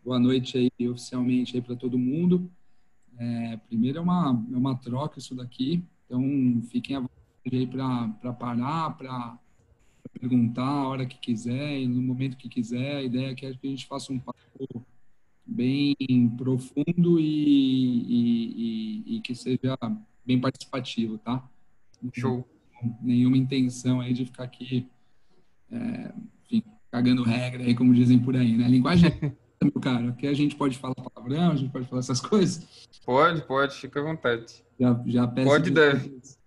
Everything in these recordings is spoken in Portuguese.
boa noite aí oficialmente aí para todo mundo. Primeiro é uma troca isso daqui, então fiquem à vontade aí para parar, para perguntar a hora que quiser e no momento que quiser. A ideia é que a gente faça um papo bem profundo e que seja bem participativo, tá? Show. Nenhuma intenção aí de ficar aqui, enfim, cagando regra aí, como dizem por aí, né? Linguagem meu cara, que a gente pode falar palavrão, a gente pode falar essas coisas. Pode, fica à vontade. Já peço Pode, deve. desculpas,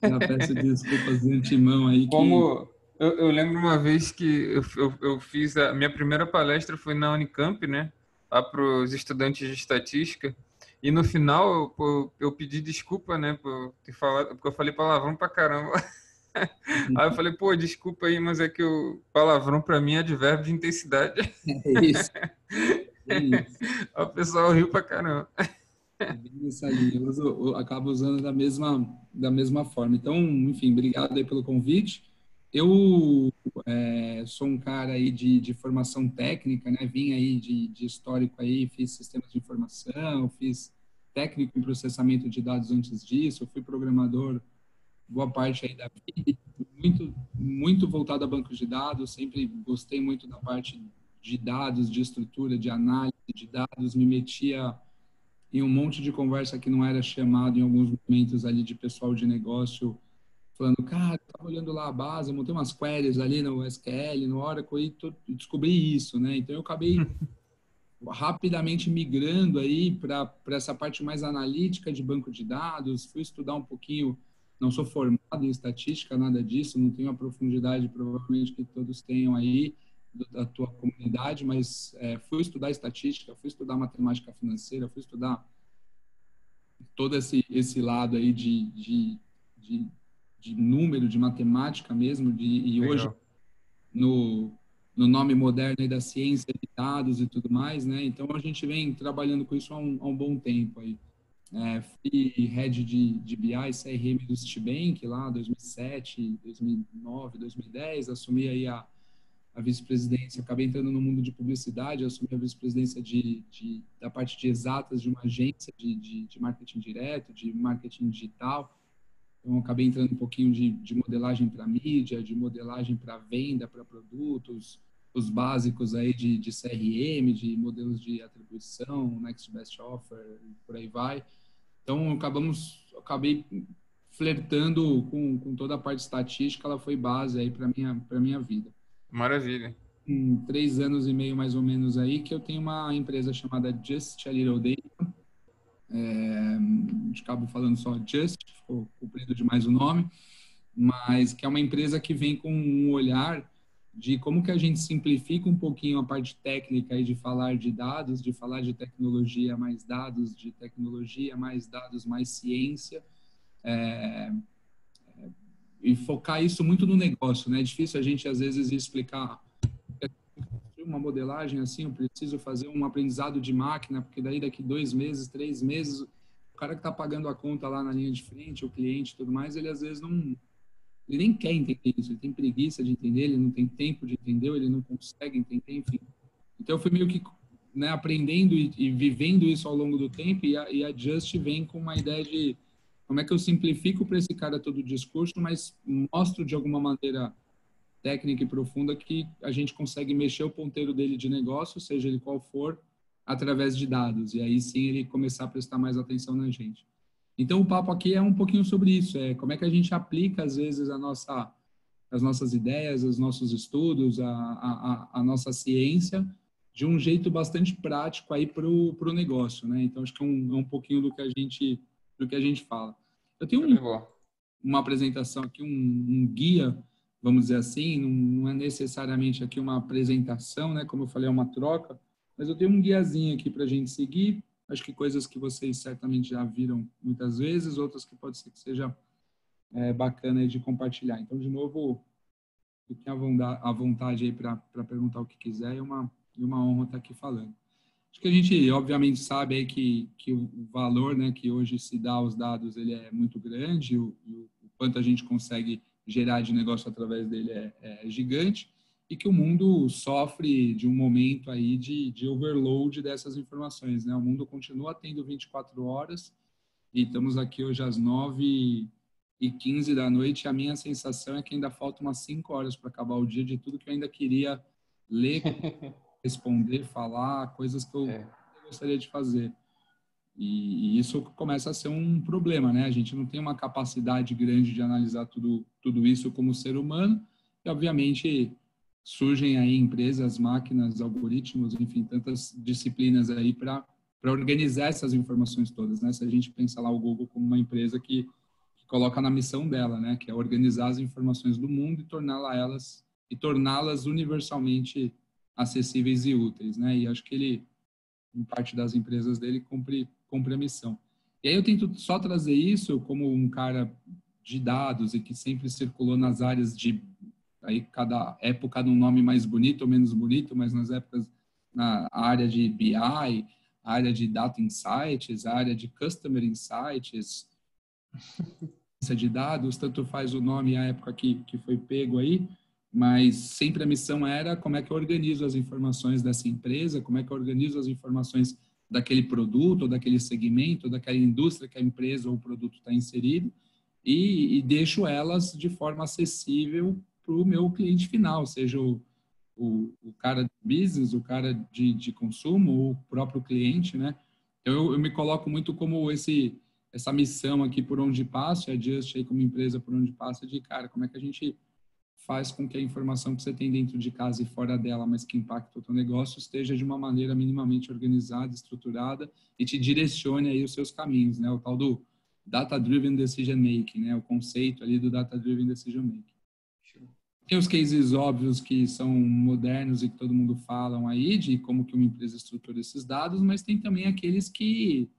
já peço desculpas de antemão aí que Como eu lembro uma vez que eu fiz a minha primeira palestra foi na Unicamp, né? Lá para os estudantes de estatística. E no final eu pedi desculpa, né? Por ter falado, porque eu falei palavrão pra caramba. Aí eu falei, pô, desculpa aí, mas é que o palavrão para mim é advérbio de intensidade. é isso, é isso. Aí o pessoal riu pra caramba. É bem nessa linha. Eu acabo usando da mesma forma. Então, enfim, obrigado aí pelo convite. Eu sou um cara aí de formação técnica, né? Vim aí de histórico aí, fiz sistemas de informação, fiz técnico em processamento de dados antes disso, eu fui programador boa parte aí da vida, muito voltado a bancos de dados, sempre gostei muito da parte de dados, de estrutura, de análise de dados, me metia em um monte de conversa que não era chamado em alguns momentos ali de pessoal de negócio, falando, cara, eu estava olhando lá a base, eu montei umas queries ali no SQL, no Oracle, e descobri isso, né? Então, eu acabei rapidamente migrando aí para essa parte mais analítica de banco de dados, fui estudar um pouquinho, não sou formado em estatística, nada disso, não tenho a profundidade provavelmente que todos tenham aí da tua comunidade, mas fui estudar estatística, fui estudar matemática financeira, fui estudar todo esse lado aí de número, de matemática mesmo, e hoje Legal. no nome moderno aí da ciência de dados e tudo mais, né? Então a gente vem trabalhando com isso há um bom tempo aí. Fui head de BI, CRM do Citibank lá 2007, 2009, 2010, assumi aí a vice-presidência, acabei entrando no mundo de publicidade, assumi a vice-presidência da parte de exatas de uma agência de marketing direto, de marketing digital. Então, acabei entrando um pouquinho de modelagem para mídia, de modelagem para venda, para produtos, os básicos aí de CRM, de modelos de atribuição, Next Best Offer, por aí vai. Então, acabei flertando com toda a parte estatística, ela foi base aí para minha vida. Maravilha. Em 3 anos e meio, mais ou menos, aí, que eu tenho uma empresa chamada Just a Little Data. Acabo falando só Just, ficou comprido demais o nome, mas que é uma empresa que vem com um olhar de como que a gente simplifica um pouquinho a parte técnica aí de falar de dados, de falar de tecnologia mais dados, de tecnologia mais dados, mais ciência, e focar isso muito no negócio, né? É difícil a gente, às vezes, explicar uma modelagem assim, eu preciso fazer um aprendizado de máquina, porque daí daqui 2 meses, 3 meses, o cara que está pagando a conta lá na linha de frente, o cliente e tudo mais, ele às vezes não, ele nem quer entender isso, ele tem preguiça de entender, ele não tem tempo de entender, ele não consegue entender, enfim. Então eu fui meio que, né, aprendendo e vivendo isso ao longo do tempo, e a Just vem com uma ideia de como é que eu simplifico para esse cara todo o discurso, mas mostro de alguma maneira técnica e profunda que a gente consegue mexer o ponteiro dele de negócio, seja ele qual for, através de dados. E aí sim ele começar a prestar mais atenção na gente. Então o papo aqui é um pouquinho sobre isso, como é que a gente aplica às vezes as nossas ideias, os nossos estudos, a nossa ciência de um jeito bastante prático aí para o negócio, né? Então acho que é um pouquinho do que a gente fala. Eu tenho uma apresentação aqui, um guia, vamos dizer assim, não é necessariamente aqui uma apresentação, né? Como eu falei, é uma troca, mas eu tenho um guiazinho aqui para a gente seguir. Acho que coisas que vocês certamente já viram muitas vezes, outras que pode ser que seja bacana aí de compartilhar. Então, de novo, fiquem à vontade aí para perguntar o que quiser, e uma honra estar aqui falando. Acho que a gente, obviamente, sabe aí que o valor, né, que hoje se dá aos dados, ele é muito grande, o quanto a gente consegue gerar de negócio através dele é gigante. e que o mundo sofre de um momento aí de overload dessas informações, né? O mundo continua tendo 24 horas e estamos aqui hoje às 9h15 da noite, e a minha sensação é que ainda faltam umas 5 horas para acabar o dia de tudo que eu ainda queria ler, responder, falar, coisas que eu gostaria de fazer. E isso começa a ser um problema, né? A gente não tem uma capacidade grande de analisar tudo isso como ser humano, e obviamente surgem aí empresas, máquinas, algoritmos, enfim, tantas disciplinas aí para organizar essas informações todas, né? Se a gente pensa lá o Google como uma empresa que coloca na missão dela, né? Que é organizar as informações do mundo e torná-las universalmente acessíveis e úteis, né? E acho que ele, em parte das empresas dele, cumpre a missão. E aí eu tento só trazer isso como um cara de dados e que sempre circulou nas áreas de, aí cada época num nome mais bonito ou menos bonito, mas nas épocas, na área de BI, a área de Data Insights, a área de Customer Insights, de dados, tanto faz o nome e a época que foi pego aí, mas sempre a missão era como é que eu organizo as informações dessa empresa, como é que eu organizo as informações daquele produto, ou daquele segmento, ou daquela indústria que a empresa ou o produto está inserido, e deixo elas de forma acessível para o meu cliente final, seja o cara de business, o cara de consumo, ou o próprio cliente, né? Então, eu me coloco muito como essa missão aqui por onde passo, a Just aí como empresa por onde passa, de, cara, como é que a gente faz com que a informação que você tem dentro de casa e fora dela, mas que impacta o teu negócio, esteja de uma maneira minimamente organizada, estruturada e te direcione aí os seus caminhos, né? O tal do Data-Driven Decision Making, né? O conceito ali do Data-Driven Decision Making. Tem os cases óbvios que são modernos e que todo mundo fala aí de como que uma empresa estrutura esses dados, mas tem também aqueles que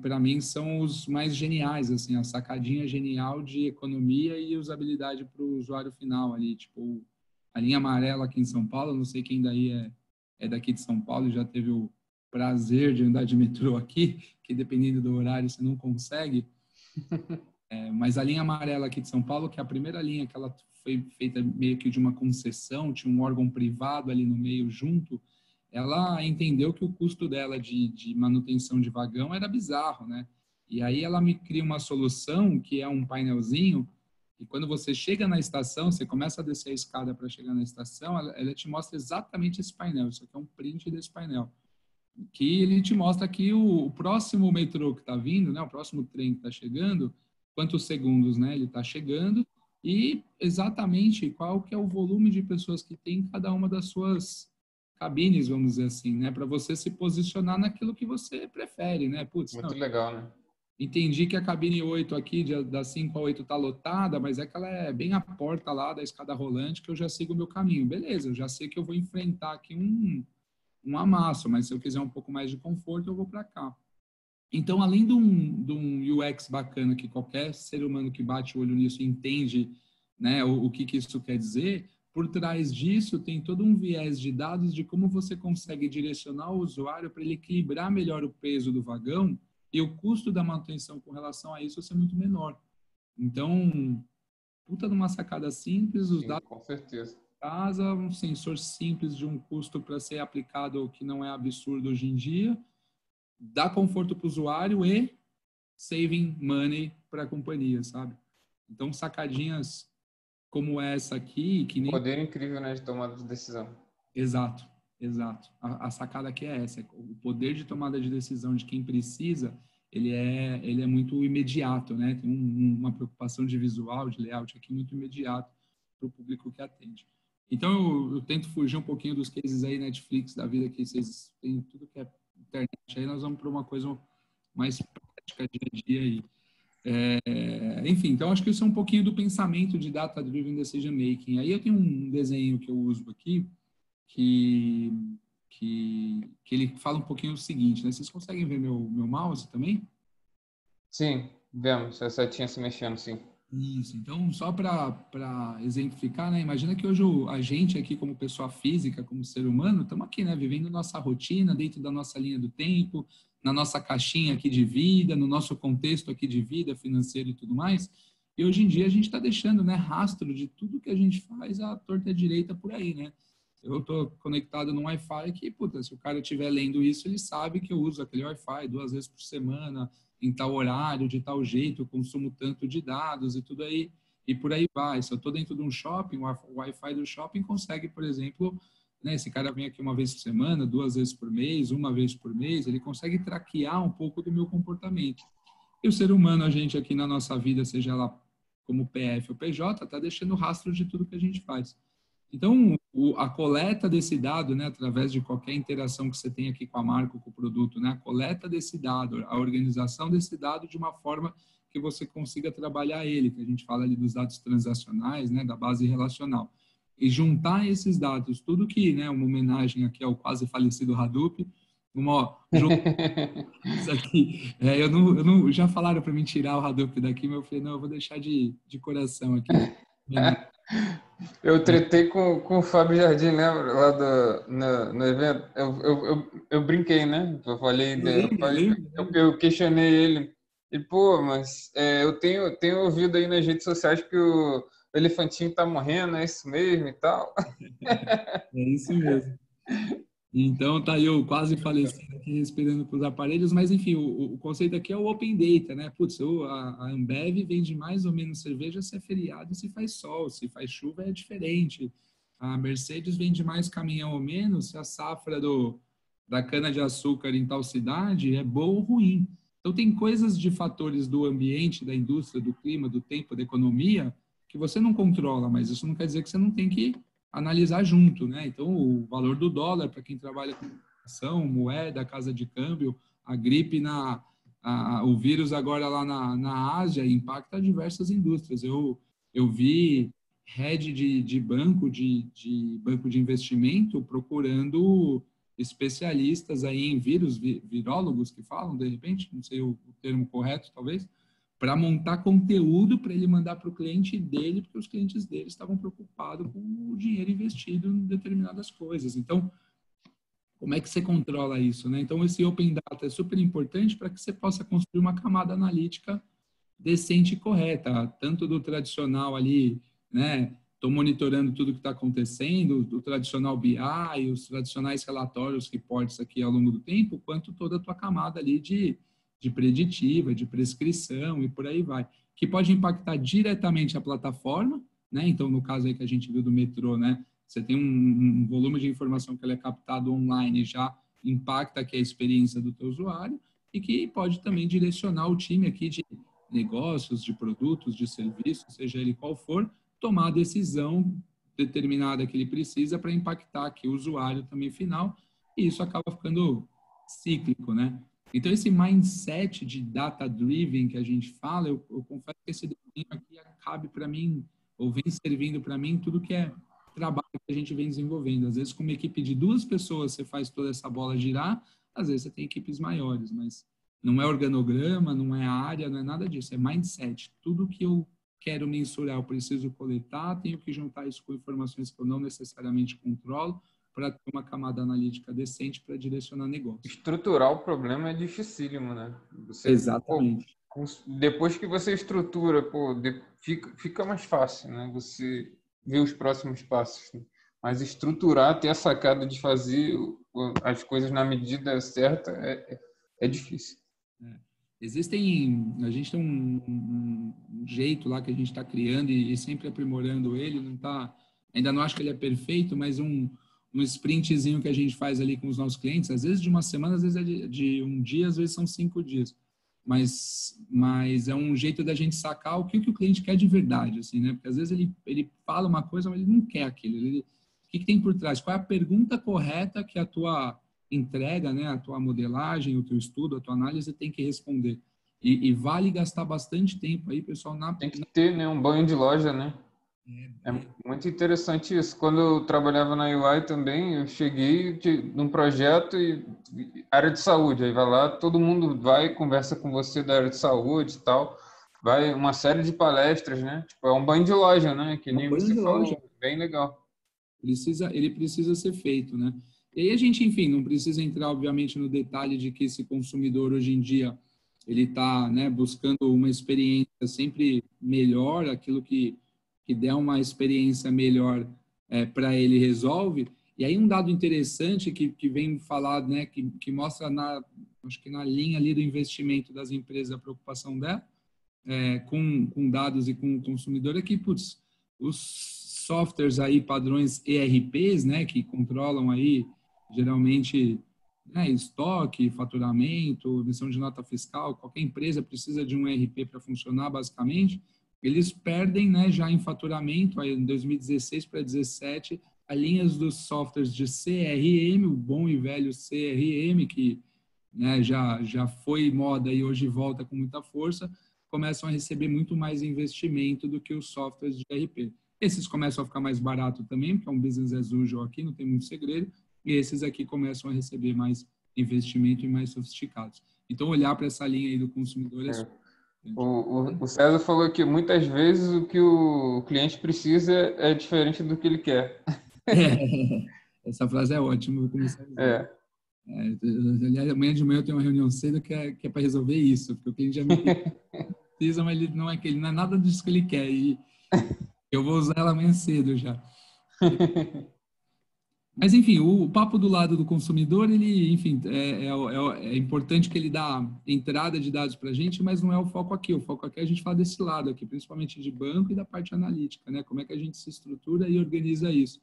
para mim são os mais geniais, assim, a sacadinha genial de economia e usabilidade para o usuário final ali, tipo, a linha amarela aqui em São Paulo, não sei quem daí é daqui de São Paulo e já teve o prazer de andar de metrô aqui, que dependendo do horário você não consegue, mas a linha amarela aqui de São Paulo, que é a primeira linha que ela foi feita meio que de uma concessão, tinha um órgão privado ali no meio junto, ela entendeu que o custo dela de manutenção de vagão era bizarro, né? E aí ela me cria uma solução que é um painelzinho, e quando você chega na estação, você começa a descer a escada para chegar na estação, ela te mostra exatamente esse painel, isso aqui é um print desse painel, que ele te mostra aqui o próximo metrô que está vindo, né? O próximo trem que está chegando, quantos segundos, né? Ele está chegando, e exatamente qual que é o volume de pessoas que tem em cada uma das suas cabines, vamos dizer assim, né? Para você se posicionar naquilo que você prefere, né? Putz, Muito não, legal, né? entendi que a cabine 8 aqui, das 5 a 8 está lotada, mas é que ela é bem a porta lá da escada rolante que eu já sigo o meu caminho. Beleza, eu já sei que eu vou enfrentar aqui um amasso, mas se eu quiser um pouco mais de conforto, eu vou para cá. Então, além de um UX bacana que qualquer ser humano que bate o olho nisso entende, né, o que isso quer dizer, por trás disso tem todo um viés de dados de como você consegue direcionar o usuário para ele equilibrar melhor o peso do vagão e o custo da manutenção com relação a isso ser muito menor. Então, puta numa sacada simples, os Sim, dados com certeza. de casa, um sensor simples de um custo para ser aplicado que não é absurdo hoje em dia, dá conforto para o usuário e saving money para a companhia, sabe? Então, sacadinhas como essa aqui, que nem... Poder incrível, né, de tomada de decisão. Exato, exato. A sacada aqui é essa. O poder de tomada de decisão de quem precisa, ele é muito imediato, né? Tem uma preocupação de visual, de layout aqui muito imediato para o público que atende. Então, eu tento fugir um pouquinho dos cases aí, Netflix, da vida, que vocês têm tudo que é internet. Aí nós vamos para uma coisa mais prática, dia a dia aí. Enfim, então acho que isso é um pouquinho do pensamento de Data-Driven Decision Making. Aí eu tenho um desenho que eu uso aqui, que, que ele fala um pouquinho o seguinte, né? Vocês conseguem ver meu mouse também? Sim, vemos. A setinha se mexendo, sim. Isso, então só para exemplificar, né? Imagina que hoje a gente aqui como pessoa física, como ser humano, estamos aqui, né? Vivendo nossa rotina dentro da nossa linha do tempo, na nossa caixinha aqui de vida, no nosso contexto aqui de vida financeiro e tudo mais. E E hoje em dia a gente está deixando, né, rastro de tudo que a gente faz à torta e à direita por aí, né? Eu estou conectado no Wi-Fi que, puta, se o cara estiver lendo isso, ele sabe que eu uso aquele Wi-Fi 2 vezes por semana, em tal horário, de tal jeito, eu consumo tanto de dados e tudo aí, e por aí vai. Se eu estou dentro de um shopping, o Wi-Fi do shopping consegue, por exemplo, né, esse cara vem aqui 1 vez por semana, 2 vezes por mês, 1 vez por mês, ele consegue traquear um pouco do meu comportamento. E o ser humano, a gente aqui na nossa vida, seja lá como PF ou PJ, está deixando rastro de tudo que a gente faz. Então, a coleta desse dado, né, através de qualquer interação que você tem aqui com a marca ou com o produto, né, a coleta desse dado, a organização desse dado de uma forma que você consiga trabalhar ele, que a gente fala ali dos dados transacionais, né, da base relacional. E juntar esses dados, tudo que, né, uma homenagem aqui ao quase falecido Hadoop, isso aqui, já falaram para mim tirar o Hadoop daqui, mas eu falei, não, eu vou deixar de coração aqui. Eu tretei com o Fábio Jardim, lembra? Lá no evento. Eu brinquei, né? Eu falei, eu questionei ele. E, pô, mas eu tenho ouvido aí nas redes sociais que o elefantinho tá morrendo, é isso mesmo e tal. É isso mesmo. Então, tá eu quase falecido aqui respirando para os aparelhos, mas enfim, o conceito aqui é o Open Data, né? Putz, a Ambev vende mais ou menos cerveja se é feriado e se faz sol, se faz chuva é diferente. A Mercedes vende mais caminhão ou menos se a safra da cana-de-açúcar em tal cidade é boa ou ruim. Então, tem coisas de fatores do ambiente, da indústria, do clima, do tempo, da economia, que você não controla, mas isso não quer dizer que você não tem que analisar junto, né? Então, o valor do dólar para quem trabalha com ação, moeda, casa de câmbio, a gripe o vírus agora lá na Ásia impacta diversas indústrias. Eu vi head de banco de investimento procurando especialistas aí em vírus, virólogos que falam, de repente, não sei o termo correto, talvez, para montar conteúdo para ele mandar para o cliente dele, porque os clientes dele estavam preocupados com o dinheiro investido em determinadas coisas. Então, como é que você controla isso, né? Então, esse Open Data é super importante para que você possa construir uma camada analítica decente e correta, tanto do tradicional ali, né? Estou monitorando tudo que está acontecendo, do tradicional BI, os tradicionais relatórios, reportes aqui ao longo do tempo, quanto toda a tua camada ali de preditiva, de prescrição e por aí vai, que pode impactar diretamente a plataforma, né? Então, no caso aí que a gente viu do metrô, né? Você tem um volume de informação que ele é captado online, já impacta aqui a experiência do teu usuário e que pode também direcionar o time aqui de negócios, de produtos, de serviços, seja ele qual for, tomar a decisão determinada que ele precisa para impactar aqui o usuário também final, e isso acaba ficando cíclico, né? Então, esse mindset de data-driven que a gente fala, eu confesso que esse desenho aqui cabe para mim, ou vem servindo para mim, tudo que é trabalho que a gente vem desenvolvendo. Às vezes, com uma equipe de 2 pessoas, você faz toda essa bola girar, às vezes você tem equipes maiores, mas não é organograma, não é área, não é nada disso, é mindset. Tudo que eu quero mensurar, eu preciso coletar, tenho que juntar isso com informações que eu não necessariamente controlo, para ter uma camada analítica decente para direcionar negócio. Estruturar o problema é dificílimo, né? Exatamente. Depois que você estrutura, fica mais fácil, né? Você vê os próximos passos. Né? Mas estruturar, ter a sacada de fazer as coisas na medida certa é difícil. A gente tem um jeito lá que a gente está criando e sempre aprimorando ele, ainda não acho que ele é perfeito, mas um sprintzinho que a gente faz ali com os nossos clientes, às vezes de uma semana, às vezes é de um dia, às vezes são 5 dias. Mas é um jeito da gente sacar o que o cliente quer de verdade, assim, né? Porque às vezes ele fala uma coisa, mas ele não quer aquilo. O que tem por trás? Qual é a pergunta correta que a tua entrega, né, a tua modelagem, o teu estudo, a tua análise tem que responder. E vale gastar bastante tempo aí, pessoal, Tem que ter, né, um banho de loja, né? É muito interessante isso. Quando eu trabalhava na UI também, eu cheguei num projeto e área de saúde. Aí vai lá, todo mundo vai, conversa com você da área de saúde e tal. Vai uma série de palestras, né? Tipo, é um banho de loja, né? Que nem você falou. Bem legal. Ele precisa ser feito, né? E aí a gente, enfim, não precisa entrar, obviamente, no detalhe de que esse consumidor hoje em dia ele está, né, buscando uma experiência sempre melhor, aquilo que der uma experiência melhor para ele resolve. E aí um dado interessante que vem falado, né, que mostra acho que na linha ali do investimento das empresas a preocupação dela, com dados e com o consumidor, é que, putz, os softwares aí, padrões ERPs, né, que controlam aí, geralmente, né, estoque, faturamento, emissão de nota fiscal, qualquer empresa precisa de um ERP para funcionar, basicamente, eles perdem, né, já em faturamento, aí em 2016 para 2017, as linhas dos softwares de CRM, o bom e velho CRM, que, né, já foi moda e hoje volta com muita força, começam a receber muito mais investimento do que os softwares de ERP. Esses começam a ficar mais barato também, porque é um business as usual aqui, não tem muito segredo, e esses aqui começam a receber mais investimento e mais sofisticados. Então, olhar para essa linha aí do consumidor é super o César falou que muitas vezes o que o cliente precisa é diferente do que ele quer. Essa frase é ótima, vou começar a usar. É. Aliás, amanhã de manhã eu tenho uma reunião cedo que é para resolver isso, porque o cliente já me precisa, mas ele não é nada disso que ele quer, e eu vou usar ela amanhã cedo já. Mas, enfim, o papo do lado do consumidor, ele, enfim, é importante que ele dá entrada de dados para a gente, mas não é o foco aqui. O foco aqui é a gente falar desse lado aqui, principalmente de banco e da parte analítica, né? Como é que a gente se estrutura e organiza isso.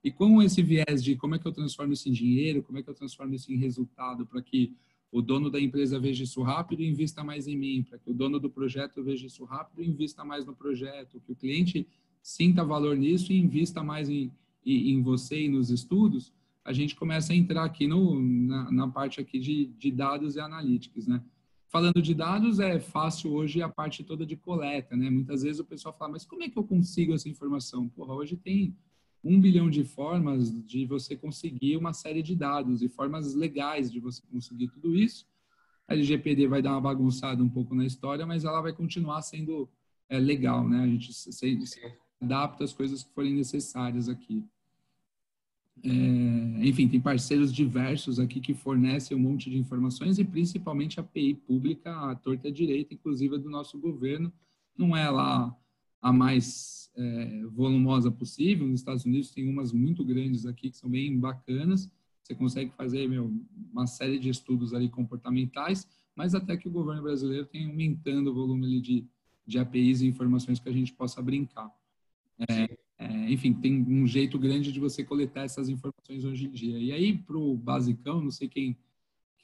E com esse viés de como é que eu transformo isso em dinheiro, como é que eu transformo isso em resultado para que o dono da empresa veja isso rápido e invista mais em mim, para que o dono do projeto veja isso rápido e invista mais no projeto, que o cliente sinta valor nisso e invista mais em você e nos estudos, a gente começa a entrar aqui na parte aqui de dados e analytics, né? Falando de dados, é fácil hoje a parte toda de coleta, né? Muitas vezes o pessoal fala, mas como é que eu consigo essa informação? Porra, hoje tem 1 bilhão de formas de você conseguir uma série de dados e formas legais de você conseguir tudo isso. A LGPD vai dar uma bagunçada um pouco na história, mas ela vai continuar sendo legal, né? A gente se adapta às coisas que forem necessárias aqui. Enfim, tem parceiros diversos aqui que fornecem um monte de informações e principalmente a API pública, a torta e a direita, inclusive a do nosso governo, não é lá a mais volumosa possível. Nos Estados Unidos tem umas muito grandes aqui que são bem bacanas, você consegue fazer uma série de estudos ali comportamentais, mas até que o governo brasileiro tem aumentando o volume ali de APIs e informações que a gente possa brincar. Enfim, tem um jeito grande de você coletar essas informações hoje em dia. E aí, para o basicão, não sei quem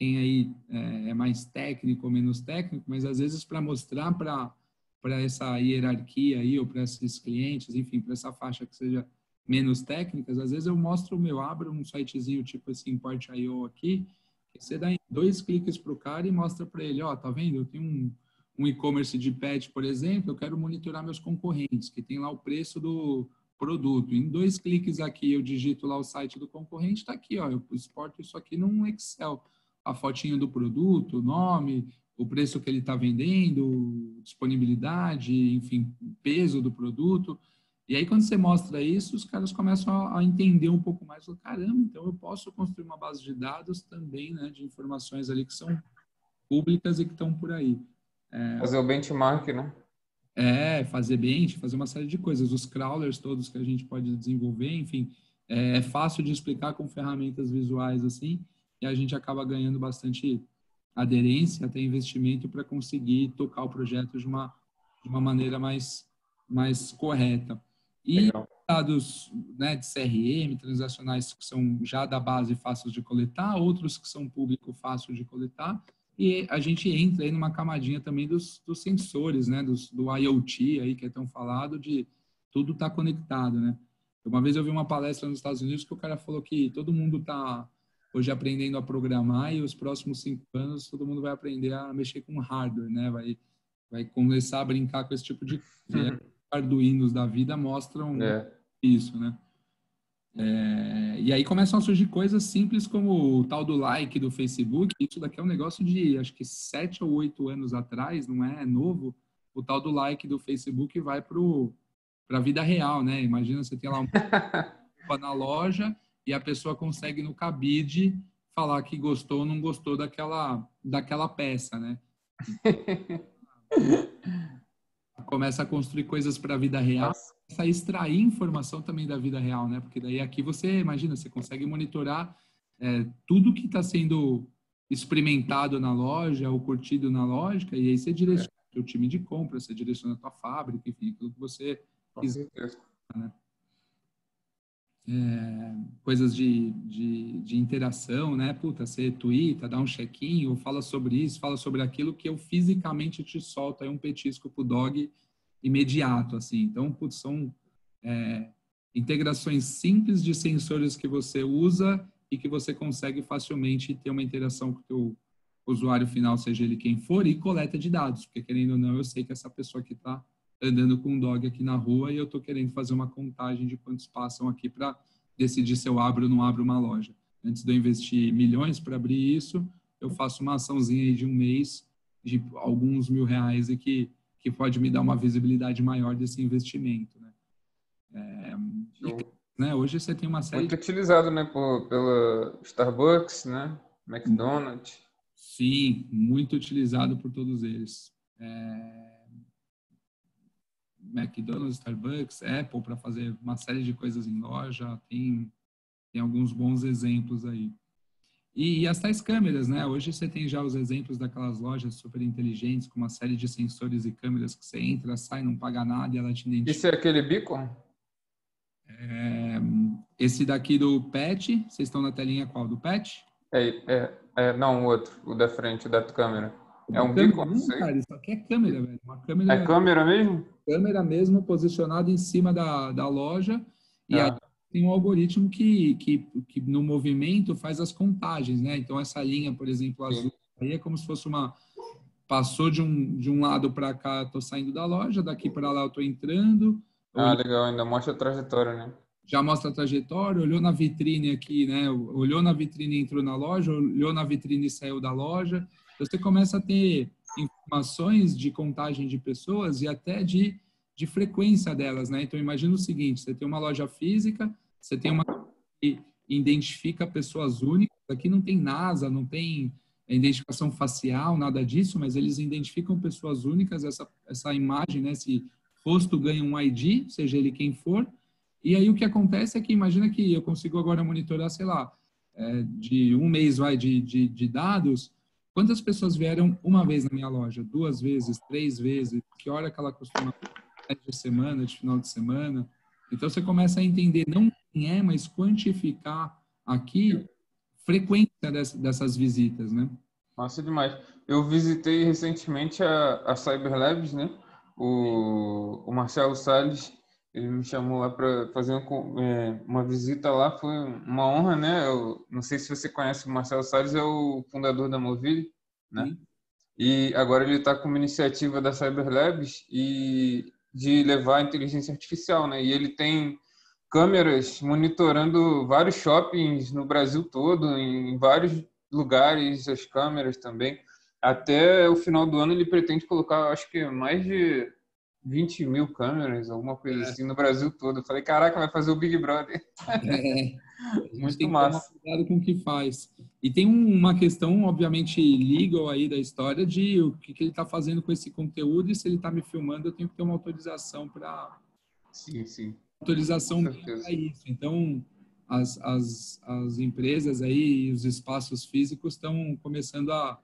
aí é mais técnico ou menos técnico, mas às vezes para mostrar para essa hierarquia aí, ou para esses clientes, enfim, para essa faixa que seja menos técnicas, às vezes eu abro um sitezinho tipo esse Import.io aqui, que você dá 2 cliques para o cara e mostra para ele, ó, tá vendo? Eu tenho um e-commerce de pet, por exemplo, eu quero monitorar meus concorrentes, que tem lá o preço do produto. Em 2 cliques aqui, eu digito lá o site do concorrente, está aqui, ó, eu exporto isso aqui num Excel. A fotinho do produto, o nome, o preço que ele está vendendo, disponibilidade, enfim, peso do produto. E aí, quando você mostra isso, os caras começam a entender um pouco mais. Caramba, então eu posso construir uma base de dados também, né, de informações ali que são públicas e que estão por aí. Fazer o benchmark, né? Fazer bench, fazer uma série de coisas. Os crawlers todos que a gente pode desenvolver, enfim, é fácil de explicar com ferramentas visuais assim, e a gente acaba ganhando bastante aderência, até investimento para conseguir tocar o projeto de uma maneira mais correta. E Legal. dados, né, de CRM, transacionais que são já da base fáceis de coletar, outros que são público fácil de coletar, e a gente entra aí numa camadinha também dos sensores, né, do IoT aí que é tão falado, de tudo tá conectado, né? Uma vez eu vi uma palestra nos Estados Unidos que o cara falou que todo mundo tá hoje aprendendo a programar e os próximos 5 anos todo mundo vai aprender a mexer com hardware, né? Vai começar a brincar com esse tipo de coisa. Os Arduinos da vida mostram isso, né? E aí começam a surgir coisas simples como o tal do like do Facebook. Isso daqui é um negócio de, acho que 7 ou 8 anos atrás, não é novo. O tal do like do Facebook vai para a vida real, né? Imagina você tem lá uma na loja e a pessoa consegue no cabide falar que gostou ou não gostou daquela peça, né? Começa a construir coisas para a vida real, Nossa. começa a extrair informação também da vida real, né? Porque daí aqui você, imagina, você consegue monitorar tudo que está sendo experimentado na loja ou curtido na loja, e aí você direciona o time de compra, você direciona a tua fábrica, enfim, tudo que você Com quiser, certeza. né? Coisas de interação, né? Puta, você twitta, dá um check-in, ou fala sobre isso, fala sobre aquilo que eu fisicamente te solto aí um petisco pro dog imediato, assim. Então, putz, são integrações simples de sensores que você usa e que você consegue facilmente ter uma interação com o teu usuário final, seja ele quem for, e coleta de dados, porque querendo ou não, eu sei que essa pessoa que está andando com um dog aqui na rua e eu estou querendo fazer uma contagem de quantos passam aqui para decidir se eu abro ou não abro uma loja. Antes de eu investir milhões para abrir isso, eu faço uma açãozinha aí de um mês, de alguns R$ 1.000 e que pode me dar uma visibilidade maior desse investimento, né? Né? Hoje você tem uma série Muito utilizado, né, pela Starbucks, né, McDonald's. Sim, muito utilizado por todos eles. McDonald's, Starbucks, Apple, para fazer uma série de coisas em loja, tem alguns bons exemplos aí. E as tais câmeras, né? Hoje você tem já os exemplos daquelas lojas super inteligentes, com uma série de sensores e câmeras que você entra, sai, não paga nada e ela te Esse identifica. é aquele beacon? Esse daqui do Pet, vocês estão na telinha qual? Do Pet? Não, o outro, o da frente, o da câmera. É Da um câmera? beacon, Não, isso aí? cara, isso aqui é câmera, velho. Uma É câmera câmera mesmo? mesmo posicionada em cima da loja e aí Ah, tem um algoritmo que no movimento faz as contagens, né? Então essa linha, por exemplo, sim. azul, aí é como se fosse passou de um lado para cá, tô saindo da loja, daqui para lá eu tô entrando, Ah, legal, ainda mostra a trajetória, né? já mostra a trajetória, olhou na vitrine aqui, né? Olhou na vitrine e entrou na loja, olhou na vitrine e saiu da loja. Então, você começa a ter informações de contagem de pessoas e até de frequência delas, né? Então, imagina o seguinte, você tem uma loja física, você tem uma que identifica pessoas únicas, aqui não tem NASA, não tem identificação facial, nada disso, mas eles identificam pessoas únicas, essa imagem, né? Esse rosto ganha um ID, seja ele quem for, e aí o que acontece é que imagina que eu consigo agora monitorar, sei lá, de um mês de dados, quantas pessoas vieram uma vez na minha loja, duas vezes, três vezes, que hora que ela costuma de semana, de final de semana. Então você começa a entender não quem é, mas quantificar aqui frequência dessas visitas, né? Massa demais. Eu visitei recentemente a Cyberlabs, né? O Marcelo Salles, ele me chamou lá para fazer uma visita lá, foi uma honra, né? Eu não sei se você conhece o Marcelo Salles, é o fundador da Movile, né? Sim. E agora ele está com uma iniciativa da Cyberlabs e de levar a inteligência artificial, né? E ele tem câmeras monitorando vários shoppings no Brasil todo, em vários lugares, as câmeras também. Até o final do ano ele pretende colocar, acho que mais de 20 mil câmeras, alguma coisa assim, no Brasil todo. Eu falei, caraca, vai fazer o Big Brother. É, a gente Muito tem que tomar massa. cuidado com o que faz. E tem uma questão, obviamente, legal aí da história de o que ele está fazendo com esse conteúdo e se ele está me filmando, eu tenho que ter uma autorização Sim, sim, com autorização minha para certeza. isso. Então, as empresas aí, os espaços físicos estão começando a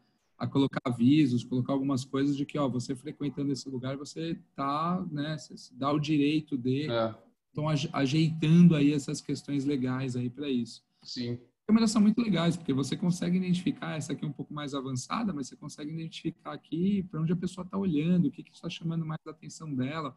colocar avisos, colocar algumas coisas de que, ó, você frequentando esse lugar, você tá, né, você se dá o direito de, É, estão ajeitando aí essas questões legais aí para isso. sim. As câmeras são muito legais, porque você consegue identificar, essa aqui é um pouco mais avançada, mas você consegue identificar aqui para onde a pessoa está olhando, o que está chamando mais a atenção dela.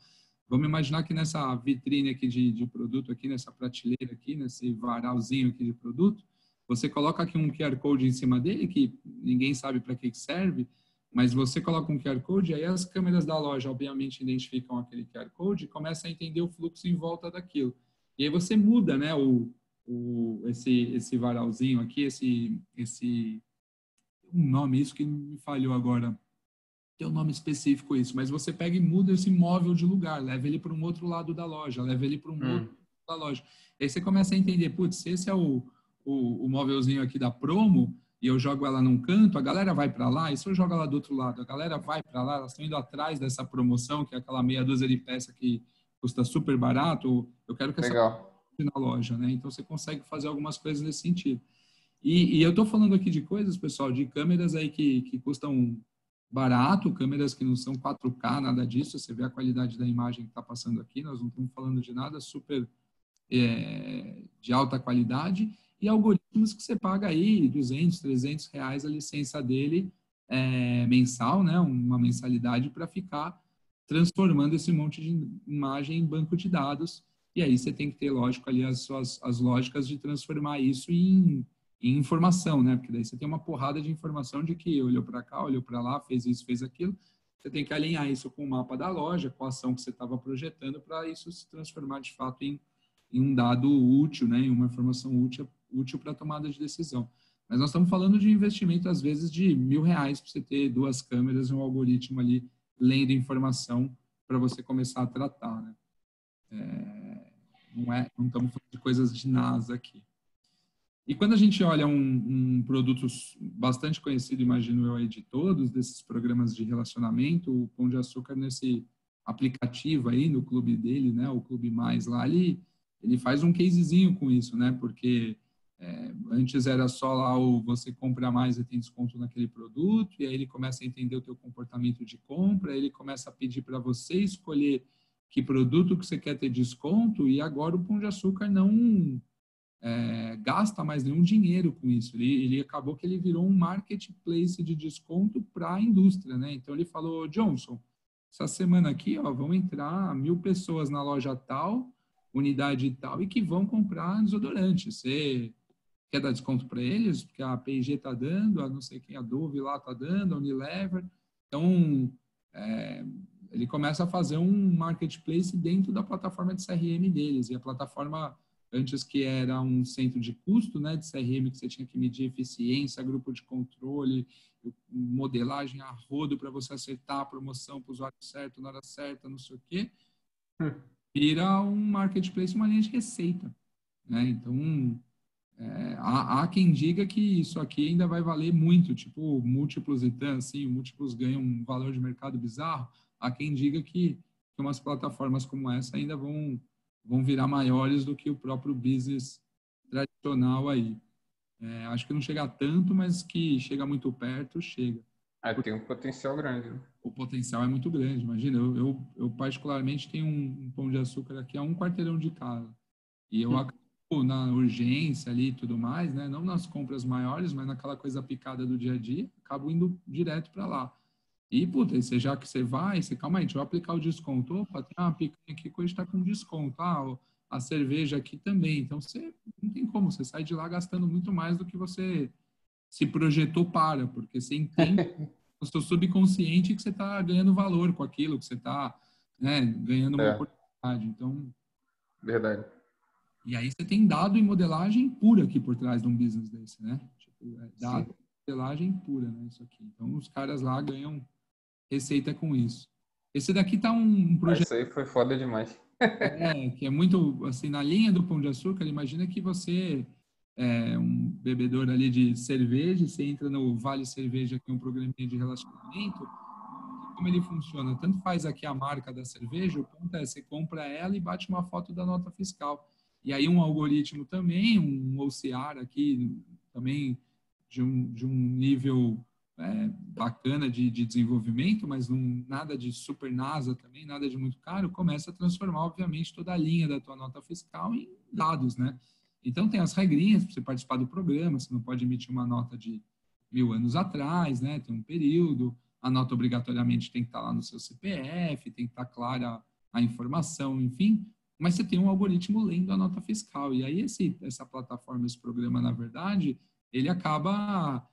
Vamos imaginar que nessa vitrine aqui de produto, aqui nessa prateleira aqui, nesse varalzinho aqui de produto, você coloca aqui um QR Code em cima dele, que ninguém sabe para que serve, mas você coloca um QR Code, aí as câmeras da loja, obviamente, identificam aquele QR Code e começa a entender o fluxo em volta daquilo. E aí você muda, né, esse varalzinho aqui, um nome, isso que me falhou agora, tem um nome específico isso, mas você pega e muda esse móvel de lugar, leva ele para um outro lado da loja, leva ele para um outro lado da loja. E aí você começa a entender, putz, se esse é o móvelzinho aqui da promo, e eu jogo ela num canto, a galera vai para lá, e se eu jogo ela do outro lado, a galera vai para lá, elas estão indo atrás dessa promoção, que é aquela meia dúzia de peça que custa super barato, eu quero que essa Legal. na loja, né? Então você consegue fazer algumas coisas nesse sentido. E eu estou falando aqui de coisas, pessoal, de câmeras aí que custam barato, câmeras que não são 4K, nada disso, você vê a qualidade da imagem que está passando aqui, nós não estamos falando de nada super de alta qualidade, e algoritmos que você paga aí 200, 300 reais a licença dele mensal, né? Uma mensalidade para ficar transformando esse monte de imagem em banco de dados, e aí você tem que ter, lógico, ali as lógicas de transformar isso em informação, né? Porque daí você tem uma porrada de informação de que olhou para cá, olhou para lá, fez isso, fez aquilo. Você tem que alinhar isso com o mapa da loja, com a ação que você estava projetando, para isso se transformar de fato em um dado útil, né? Em uma informação útil para a tomada de decisão. Mas nós estamos falando de investimento, às vezes, de R$1.000 para você ter 2 câmeras e um algoritmo ali lendo informação para você começar a tratar, né? Não estamos falando de coisas de NASA aqui. E quando a gente olha um produto bastante conhecido, imagino eu aí de todos, desses programas de relacionamento, o Pão de Açúcar nesse aplicativo aí, no clube dele, né, o Clube Mais lá, ele faz um casezinho com isso, né, porque antes era só lá o você compra mais e tem desconto naquele produto, e aí ele começa a entender o teu comportamento de compra, ele começa a pedir para você escolher que produto que você quer ter desconto, e agora o Pão de Açúcar não gasta mais nenhum dinheiro com isso. Ele acabou que ele virou um marketplace de desconto para a indústria, né? Então ele falou, Johnson, essa semana aqui, ó, vão entrar 1.000 pessoas na loja tal, unidade tal, e que vão comprar desodorante. Você quer dar desconto para eles? Porque a P&G está dando, a não sei quem, a Dove lá está dando, a Unilever. Então, ele começa a fazer um marketplace dentro da plataforma de CRM deles. E a plataforma, antes que era um centro de custo, né, de CRM, que você tinha que medir eficiência, grupo de controle, modelagem a rodo para você acertar a promoção para o usuário certo, na hora certa, não sei o quê, vira um marketplace, uma linha de receita, né? Então, há quem diga que isso aqui ainda vai valer muito, tipo múltiplos e tantos, assim, múltiplos ganham um valor de mercado bizarro. Há quem diga que umas plataformas como essa ainda vão virar maiores do que o próprio business tradicional aí. Acho que não chega a tanto, mas que chega muito perto, chega. Tem um potencial grande, né? O potencial é muito grande. Imagina, eu particularmente tenho um pão de açúcar aqui a 1 quarteirão de casa. E eu acabo na urgência ali e tudo mais, né? Não nas compras maiores, mas naquela coisa picada do dia a dia, acabo indo direto para lá. E, puta, já que você vai, calma aí, deixa eu aplicar o desconto. Opa, tem uma picanha aqui que hoje está com desconto. A cerveja aqui também. Então, você não tem como, você sai de lá gastando muito mais do que você se projetou para, porque você entende no seu subconsciente que você está ganhando valor com aquilo, que você está, né, ganhando uma oportunidade. Então, verdade. e aí você tem dado e modelagem pura aqui por trás de um business desse, né? Tipo, dado e modelagem pura, né? Isso aqui. Então, os caras lá ganham receita com isso. Esse daqui tá um projeto... Isso aí foi foda demais. que é muito, assim, na linha do Pão de Açúcar. Imagina que você é um bebedor ali de cerveja, você entra no Vale Cerveja, que é um programinha de relacionamento. Como ele funciona? Tanto faz aqui a marca da cerveja, o ponto é, você compra ela e bate uma foto da nota fiscal. E aí um algoritmo também, um OCR aqui, também de um nível bacana de desenvolvimento, mas nada de super NASA também, nada de muito caro, começa a transformar, obviamente, toda a linha da tua nota fiscal em dados, né? Então, tem as regrinhas para você participar do programa, você não pode emitir uma nota de 1.000 anos atrás, né? Tem um período, a nota obrigatoriamente tem que estar lá no seu CPF, tem que estar clara a informação, enfim, mas você tem um algoritmo lendo a nota fiscal. E aí essa plataforma, esse programa, na verdade, ele acaba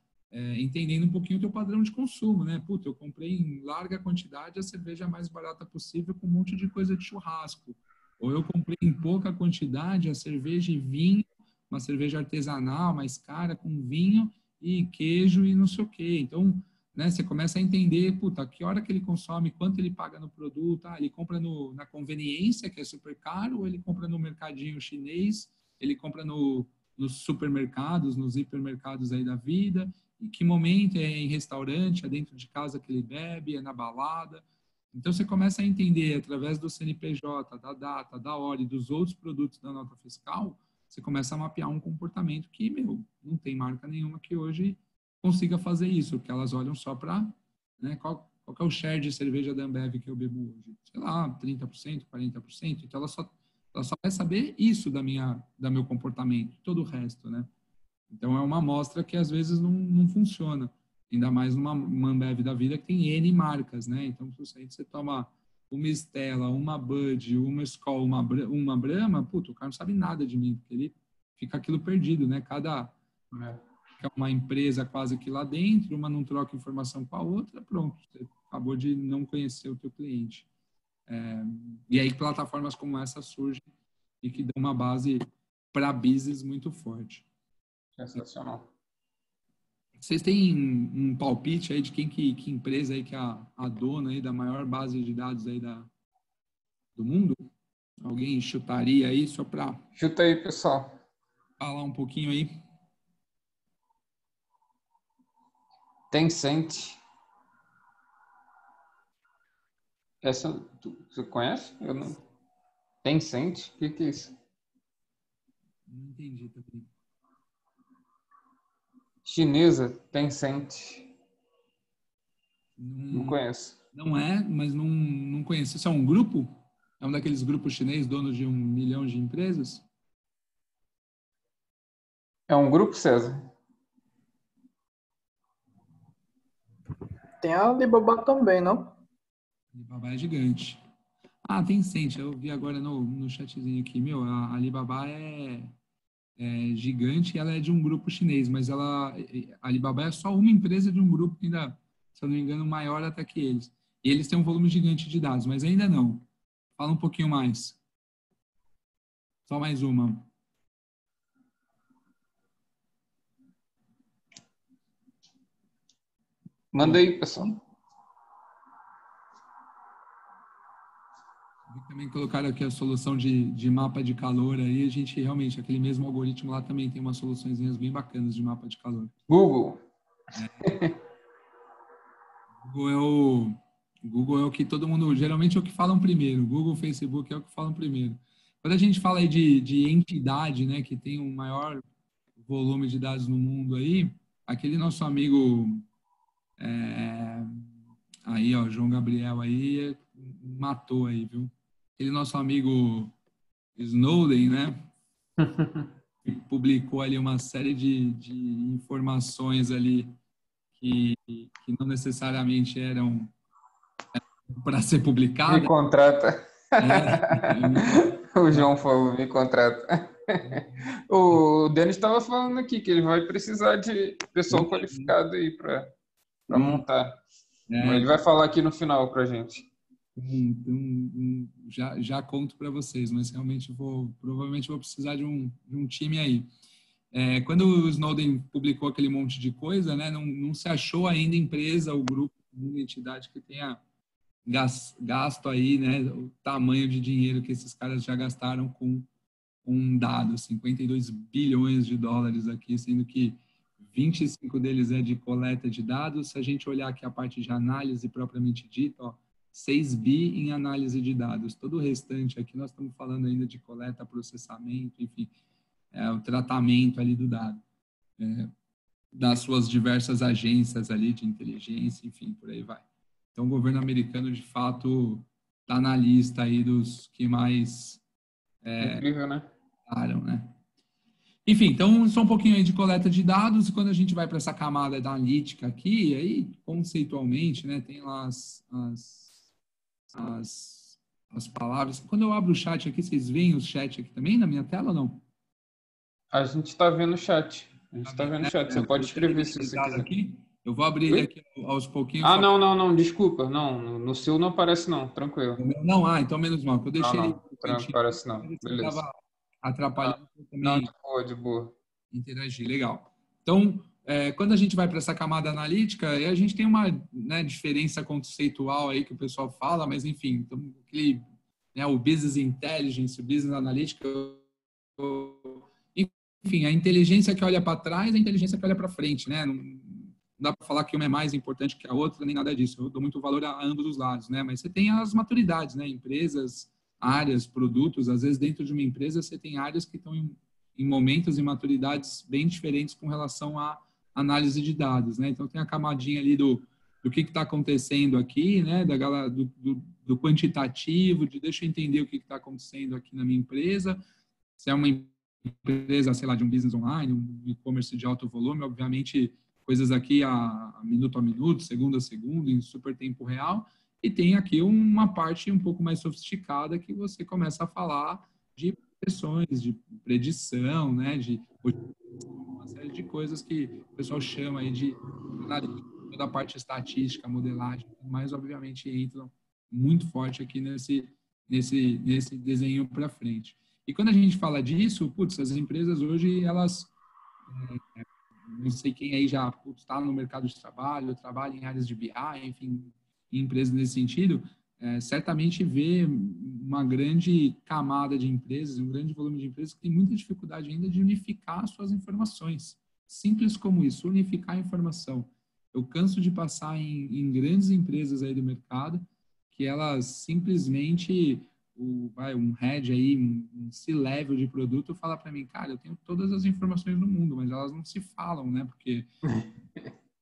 entendendo um pouquinho o teu padrão de consumo, né? Puta, eu comprei em larga quantidade a cerveja mais barata possível com um monte de coisa de churrasco. Ou eu comprei em pouca quantidade a cerveja e vinho, uma cerveja artesanal mais cara, com vinho e queijo e não sei o quê. Então, né, você começa a entender, puta, que hora que ele consome, quanto ele paga no produto, ele compra na conveniência, que é super caro, ou ele compra no mercadinho chinês, ele compra no nos supermercados, nos hipermercados aí da vida, em que momento é em restaurante, é dentro de casa que ele bebe, é na balada. Então, você começa a entender, através do CNPJ, da data, da hora e dos outros produtos da nota fiscal, você começa a mapear um comportamento que, não tem marca nenhuma que hoje consiga fazer isso, porque elas olham só para, né, qual que é o share de cerveja da Ambev que eu bebo hoje? Sei lá, 30%, 40%. Então, ela só vai saber isso da meu comportamento, todo o resto, né? Então, é uma amostra que, às vezes, não funciona. Ainda mais numa Ambev da vida que tem N marcas, né? Então, se você toma uma Stella, uma Bud, uma Skol, uma Brahma, puto, o cara não sabe nada de mim, porque ele fica aquilo perdido, né? Fica uma empresa quase que lá dentro, uma não troca informação com a outra, pronto, você acabou de não conhecer o teu cliente. E aí plataformas como essa surgem e que dão uma base para business muito forte. Sensacional. Vocês têm um palpite aí de que empresa aí que é a dona aí da maior base de dados aí do mundo? Alguém chutaria aí só para Chuta aí, pessoal. falar um pouquinho aí? Tencent. Essa você conhece? Eu não. Tencent? O que é isso? Não entendi também. Chinesa, Tencent. Não conheço. Não é, mas não conheço. Isso é um grupo? É um daqueles grupos chineses, dono de 1 milhão de empresas? É um grupo, César? Tem a Alibaba também, não? Alibaba é gigante. Ah, Tencent, eu vi agora no chatzinho aqui. A Alibaba é gigante e ela é de um grupo chinês, mas a Alibaba é só uma empresa de um grupo que ainda, se eu não me engano, maior até que eles. E eles têm um volume gigante de dados, mas ainda não. Fala um pouquinho mais. Só mais uma. Manda aí, pessoal. Também colocaram aqui a solução de mapa de calor aí. A gente realmente, aquele mesmo algoritmo lá também tem umas soluções bem bacanas de mapa de calor. Google. Google é o que todo mundo, geralmente é o que falam primeiro. Google, Facebook é o que falam primeiro. Quando a gente fala aí de entidade, né, que tem um maior volume de dados no mundo aí, aquele nosso amigo aí, ó, João Gabriel aí, matou aí, viu? Aquele nosso amigo Snowden, né? Publicou ali uma série de informações ali que não necessariamente eram para ser publicadas. Me contrata. O João falou, me contrata. O Denis estava falando aqui que ele vai precisar de pessoal qualificado aí para montar. Ele vai falar aqui no final para a gente. Já conto para vocês, mas realmente provavelmente vou precisar de um time aí. Quando o Snowden publicou aquele monte de coisa, né, não se achou ainda empresa, o grupo, uma entidade que tenha gasto aí, né, o tamanho de dinheiro que esses caras já gastaram com um dado, 52 bilhões de dólares aqui, sendo que 25 deles é de coleta de dados. Se a gente olhar aqui a parte de análise propriamente dita, ó, 6 bi em análise de dados. Todo o restante aqui nós estamos falando ainda de coleta, processamento, enfim, o tratamento ali do dado. Das suas diversas agências ali de inteligência, enfim, por aí vai. Então, o governo americano, de fato, está na lista aí dos que mais... Incrível, né? né? Enfim, então, só um pouquinho aí de coleta de dados, e quando a gente vai para essa camada da analítica aqui, aí, conceitualmente, né, tem lá as palavras. Quando eu abro o chat aqui, vocês veem o chat aqui também na minha tela ou não? A gente está vendo o chat. Você pode escrever se você quiser. Aqui. Eu vou abrir ele aqui aos pouquinhos. Não, desculpa. Não, no seu não aparece não, tranquilo. Não, então menos mal. Eu deixei ele... Não aparece não, beleza. Estava atrapalhando também. Não, de boa. Interagir, legal. Então, quando a gente vai para essa camada analítica, a gente tem uma, né, diferença conceitual aí que o pessoal fala, mas enfim, então, o business intelligence, o business analytics, enfim, a inteligência que olha para trás, a inteligência que olha para frente, né? Não dá para falar que uma é mais importante que a outra, nem nada disso. Eu dou muito valor a ambos os lados, né? Mas você tem as maturidades, né? Empresas, áreas, produtos. Às vezes, dentro de uma empresa, você tem áreas que estão em momentos e maturidades bem diferentes com relação à análise de dados, né? Então, tem a camadinha ali do que está acontecendo aqui, né? Do quantitativo, de deixa eu entender o que está acontecendo aqui na minha empresa. Se é uma empresa, sei lá, de um business online, um e-commerce de alto volume, obviamente coisas aqui a minuto, segundo a segundo, em super tempo real, e tem aqui uma parte um pouco mais sofisticada que você começa a falar de projeções, de predição, né, de uma série de coisas que o pessoal chama aí de toda a parte estatística, modelagem, mas obviamente entram muito forte aqui nesse desenho para frente. E quando a gente fala disso, putz, as empresas hoje, elas, não sei quem aí já está no mercado de trabalho, trabalha em áreas de BI, enfim, em empresas nesse sentido, certamente vê uma grande camada de empresas, um grande volume de empresas que tem muita dificuldade ainda de unificar suas informações. Simples como isso, unificar a informação. Eu canso de passar em grandes empresas aí do mercado que elas simplesmente um head aí, um C-level de produto fala para mim, cara, eu tenho todas as informações do mundo, mas elas não se falam, né? Porque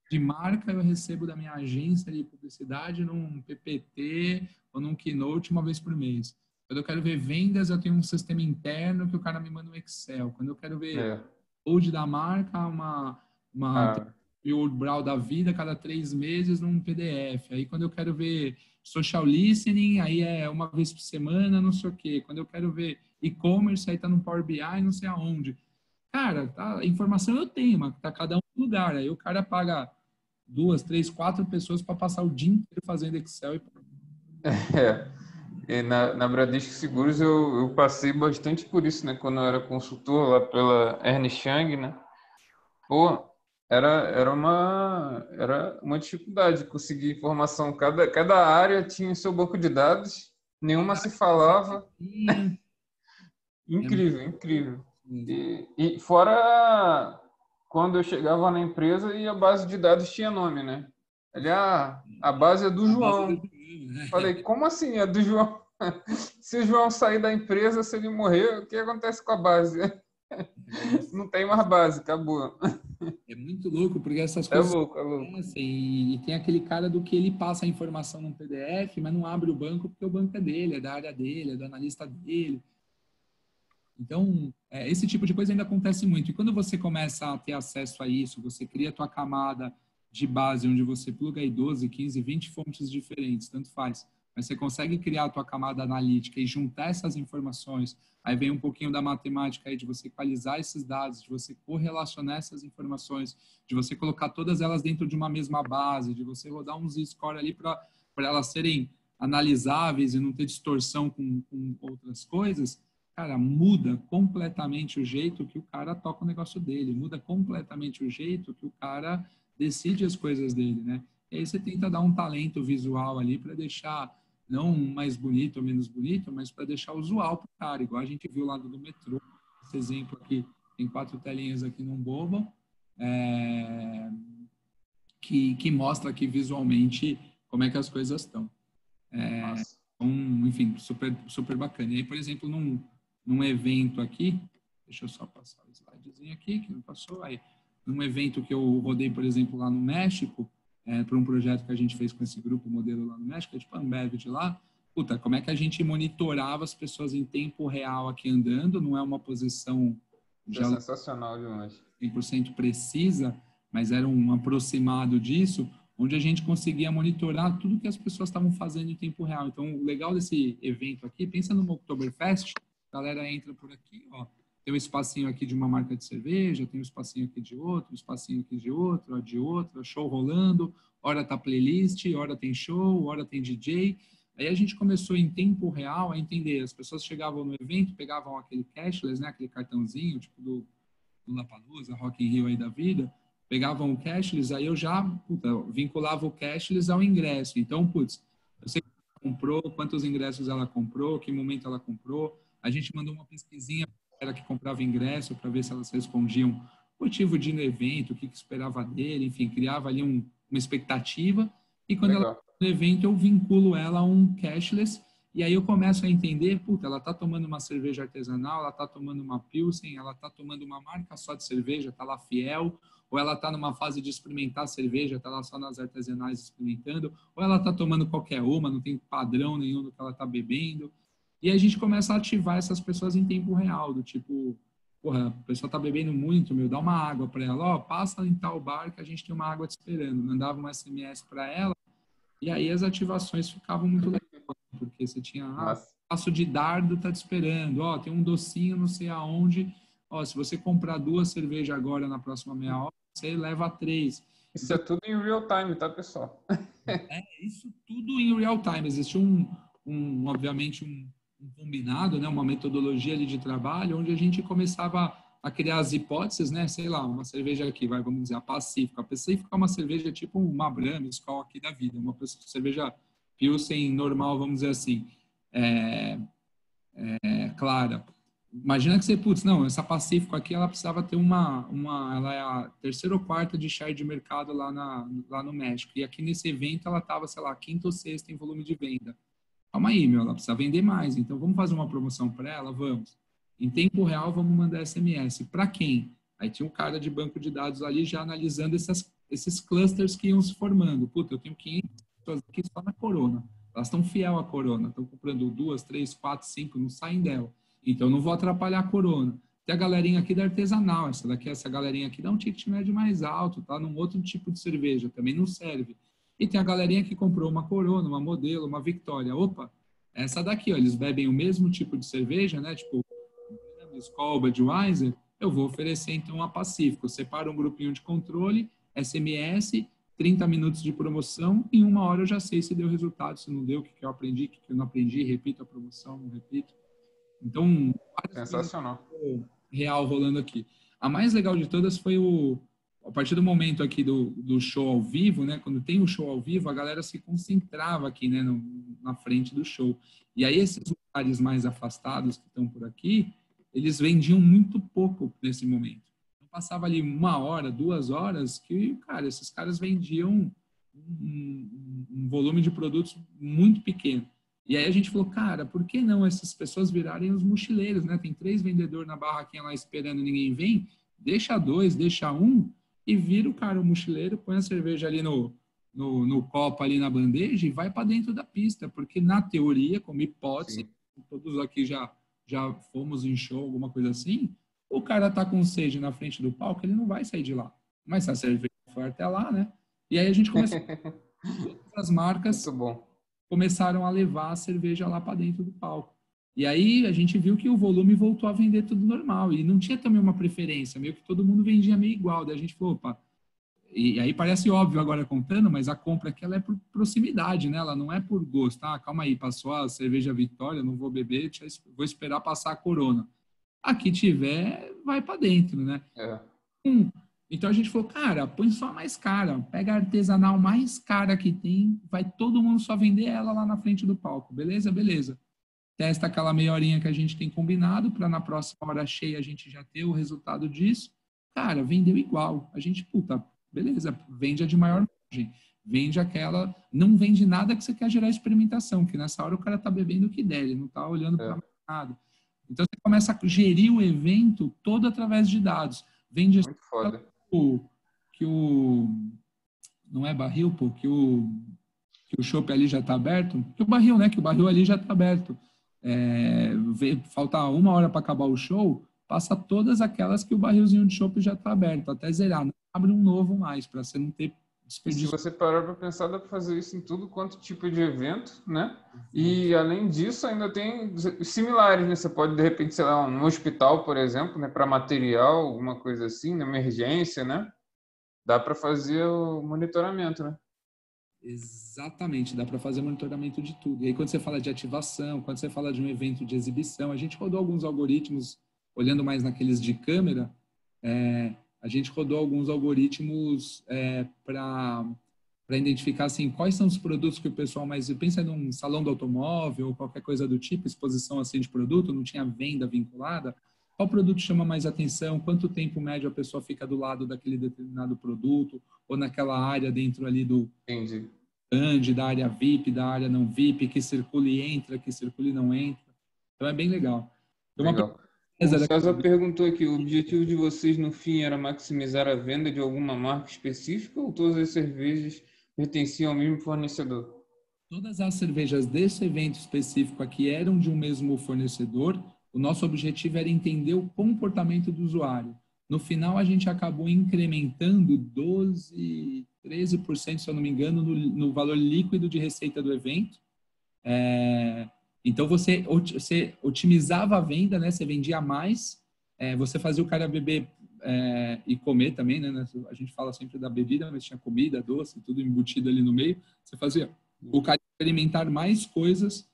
de marca eu recebo da minha agência de publicidade num PPT ou num Keynote uma vez por mês. Quando eu quero ver vendas, eu tenho um sistema interno que o cara me manda um Excel. Quando eu quero ver hoje da marca, o Brawl da vida cada 3 meses num PDF. Aí quando eu quero ver social listening, aí é uma vez por semana, não sei o quê. Quando eu quero ver e-commerce, aí tá no Power BI, não sei aonde. Cara, tá, informação eu tenho, mas tá cada um no lugar. Aí o cara paga 2, 3, 4 pessoas para passar o dia inteiro fazendo Excel. E na Bradesco Seguros eu passei bastante por isso, né? Quando eu era consultor lá pela Ernst Young, né? Pô, era uma dificuldade conseguir informação. Cada área tinha seu banco de dados, nenhuma se falava. Incrível, incrível. E fora quando eu chegava na empresa e a base de dados tinha nome, né? Ele, a base é do João. Falei, como assim é do João? Se o João sair da empresa, se ele morrer, o que acontece com a base? Não tem mais base, acabou. É muito louco, porque essas coisas acontecem e tem aquele cara do que ele passa a informação num PDF, mas não abre o banco porque o banco é dele, é da área dele, é do analista dele. Então, esse tipo de coisa ainda acontece muito. E quando você começa a ter acesso a isso, você cria a tua camada de base, onde você pluga aí 12, 15, 20 fontes diferentes, tanto faz. Mas você consegue criar a tua camada analítica e juntar essas informações. Aí vem um pouquinho da matemática aí, de você equalizar esses dados, de você correlacionar essas informações, de você colocar todas elas dentro de uma mesma base, de você rodar um z-score ali para elas serem analisáveis e não ter distorção com outras coisas. Cara, muda completamente o jeito que o cara toca o negócio dele, muda completamente o jeito que o cara decide as coisas dele, né? E aí você tenta dar um talento visual ali para deixar não mais bonito ou menos bonito, mas para deixar usual para o cara, igual a gente viu lá do metrô, esse exemplo aqui, tem 4 telinhas aqui num bobo, que mostra aqui visualmente como é que as coisas estão. Enfim, super, super bacana. E aí, por exemplo, num evento aqui, deixa eu só passar o slidezinho aqui, que não passou, aí, num evento que eu rodei, por exemplo, lá no México, para um projeto que a gente fez com esse grupo modelo lá no México, tipo a Ambev de lá, puta, como é que a gente monitorava as pessoas em tempo real aqui andando, não é uma posição já sensacional demais, 100% precisa, mas era um aproximado disso, onde a gente conseguia monitorar tudo que as pessoas estavam fazendo em tempo real. Então, o legal desse evento aqui, pensa no Oktoberfest, a galera entra por aqui, ó, tem um espacinho aqui de uma marca de cerveja, tem um espacinho aqui de outro, um espacinho aqui de outro, show rolando, hora tá playlist, hora tem show, hora tem DJ. Aí a gente começou em tempo real a entender, as pessoas chegavam no evento, pegavam aquele cashless, né, aquele cartãozinho, tipo do Lollapalooza, Rock in Rio aí da vida, pegavam o cashless, aí eu já vinculava o cashless ao ingresso. Então, eu sei que ela comprou, quantos ingressos ela comprou, que momento ela comprou. A gente mandou uma pesquisinha era que comprava ingresso para ver se elas respondiam o motivo de ir no evento, o que esperava dele, enfim, criava ali uma expectativa. E quando ela Legal. no evento, eu vinculo ela a um cashless, e aí eu começo a entender, puta, ela tá tomando uma cerveja artesanal, ela tá tomando uma Pilsen, ela tá tomando uma marca só de cerveja, tá lá Fiel, ou ela tá numa fase de experimentar cerveja, tá lá só nas artesanais experimentando, ou ela tá tomando qualquer uma, não tem padrão nenhum do que ela tá bebendo. E a gente começa a ativar essas pessoas em tempo real, do tipo, porra, a pessoa tá bebendo muito, meu, dá uma água para ela, ó, passa em tal bar que a gente tem uma água te esperando. Mandava um SMS para ela, e aí as ativações ficavam muito legais, porque você tinha, Massa. passo de dardo tá te esperando, ó, tem um docinho não sei aonde, ó, se você comprar 2 cervejas agora na próxima meia hora, você leva 3. Isso é tudo em real time, tá, pessoal? Isso tudo em real time. Existe obviamente, um combinado, né, uma metodologia ali de trabalho, onde a gente começava a criar as hipóteses, né, sei lá, uma cerveja aqui, vamos dizer, a Pacífica. A Pacífica é uma cerveja tipo uma Brahma, Skol aqui da vida, uma cerveja Pilsen normal, vamos dizer assim, clara. Imagina que você, putz, não, essa Pacífico aqui, ela precisava ter ela é a terceira ou quarta de share de mercado lá no México. E aqui nesse evento ela estava, sei lá, quinta ou sexta em volume de venda. Calma aí, meu, ela precisa vender mais. Então vamos fazer uma promoção para ela? Vamos. Em tempo real, vamos mandar SMS. Para quem? Aí tinha um cara de banco de dados ali já analisando esses clusters que iam se formando. Puta, eu tenho 500 pessoas aqui só na Corona. Elas estão fiel à Corona, estão comprando 2, 3, 4, 5, não saem dela. Então, não vou atrapalhar a Corona. Tem a galerinha aqui da artesanal. Essa galerinha aqui dá um ticket médio mais alto, tá? Num outro tipo de cerveja, também não serve. E tem a galerinha que comprou uma Corona, uma Modelo, uma Victoria. Opa, essa daqui, ó, eles bebem o mesmo tipo de cerveja, né? Tipo, Skol, Budweiser. Eu vou oferecer, então, a Pacífico. Separa um grupinho de controle, SMS, 30 minutos de promoção. Em 1 hora eu já sei se deu resultado, se não deu, o que eu aprendi, o que eu não aprendi. Repito a promoção, não repito. Então, Sensacional. Real rolando aqui. A mais legal de todas foi a partir do momento aqui do show ao vivo, né? Quando tem o show ao vivo, a galera se concentrava aqui, né? Na frente do show. E aí esses lugares mais afastados que estão por aqui, eles vendiam muito pouco nesse momento. Então, passava ali 1 hora, 2 horas, que, cara, esses caras vendiam um volume de produtos muito pequeno. E aí a gente falou, cara, por que não essas pessoas virarem os mochileiros, né? Tem 3 vendedores na barraquinha lá esperando, ninguém vem, deixa 2, deixa 1 e vira o cara o mochileiro, põe a cerveja ali no copo, ali na bandeja e vai para dentro da pista, porque na teoria, como hipótese, Sim. todos aqui já fomos em show, alguma coisa assim, o cara tá com sede na frente do palco, ele não vai sair de lá. Mas se a cerveja for até lá, né? E aí a gente começou as marcas Muito bom. começaram a levar a cerveja lá para dentro do palco. E aí a gente viu que o volume voltou a vender tudo normal. E não tinha também uma preferência, meio que todo mundo vendia meio igual. Daí a gente falou, opa, e aí parece óbvio agora contando, mas a compra aqui ela é por proximidade, né? Ela não é por gosto. Ah, calma aí, passou a cerveja Vitória, não vou beber, vou esperar passar a Corona. Aqui tiver, vai para dentro, né? É. Então a gente falou, cara, põe só a mais cara, pega a artesanal mais cara que tem, vai todo mundo só vender ela lá na frente do palco, beleza? Beleza. Testa aquela meia horinha que a gente tem combinado, para na próxima hora cheia a gente já ter o resultado disso. Cara, vendeu igual. A gente, puta, beleza, vende a de maior margem. Vende aquela, não vende nada que você quer gerar experimentação, que nessa hora o cara tá bebendo o que der, ele não tá olhando para nada. Então você começa a gerir o evento todo através de dados. Vende muito foda. Que não é barril, pô, que o chopp ali já está aberto, que o barril, né, que o barril ali já está aberto. Falta 1 hora para acabar o show, passa todas aquelas que o barrilzinho de chopp já está aberto, até zerar, não abre um novo mais, para você não ter desperdício. Se você parar para pensar, dá para fazer isso em tudo quanto tipo de evento, né? E além disso, ainda tem similares, né? Você pode, de repente, sei lá, um hospital, por exemplo, né, para material, alguma coisa assim, na emergência, né? Dá para fazer o monitoramento, né? Exatamente, dá para fazer monitoramento de tudo. E aí, quando você fala de ativação, quando você fala de um evento de exibição, a gente rodou alguns algoritmos, olhando mais naqueles de câmera, a gente rodou alguns algoritmos para identificar assim, quais são os produtos que o pessoal mais... Pensa num salão do automóvel ou qualquer coisa do tipo, exposição assim de produto, não tinha venda vinculada. qual produto chama mais atenção, quanto tempo médio a pessoa fica do lado daquele determinado produto, ou naquela área dentro ali do Entendi. stand, da área VIP, da área não VIP, que circula e entra, que circula e não entra. Então é bem legal. Tem uma Legal. O César perguntou aqui, o objetivo de vocês no fim era maximizar a venda de alguma marca específica ou todas as cervejas pertenciam ao mesmo fornecedor? Todas as cervejas desse evento específico aqui eram de um mesmo fornecedor. O nosso objetivo era entender o comportamento do usuário. No final, a gente acabou incrementando 12, 13%, se eu não me engano, no valor líquido de receita do evento. Então, você otimizava a venda, né? Você vendia mais, você fazia o cara beber e comer também, né? A gente fala sempre da bebida, mas tinha comida, doce, tudo embutido ali no meio. Você fazia o cara experimentar mais coisas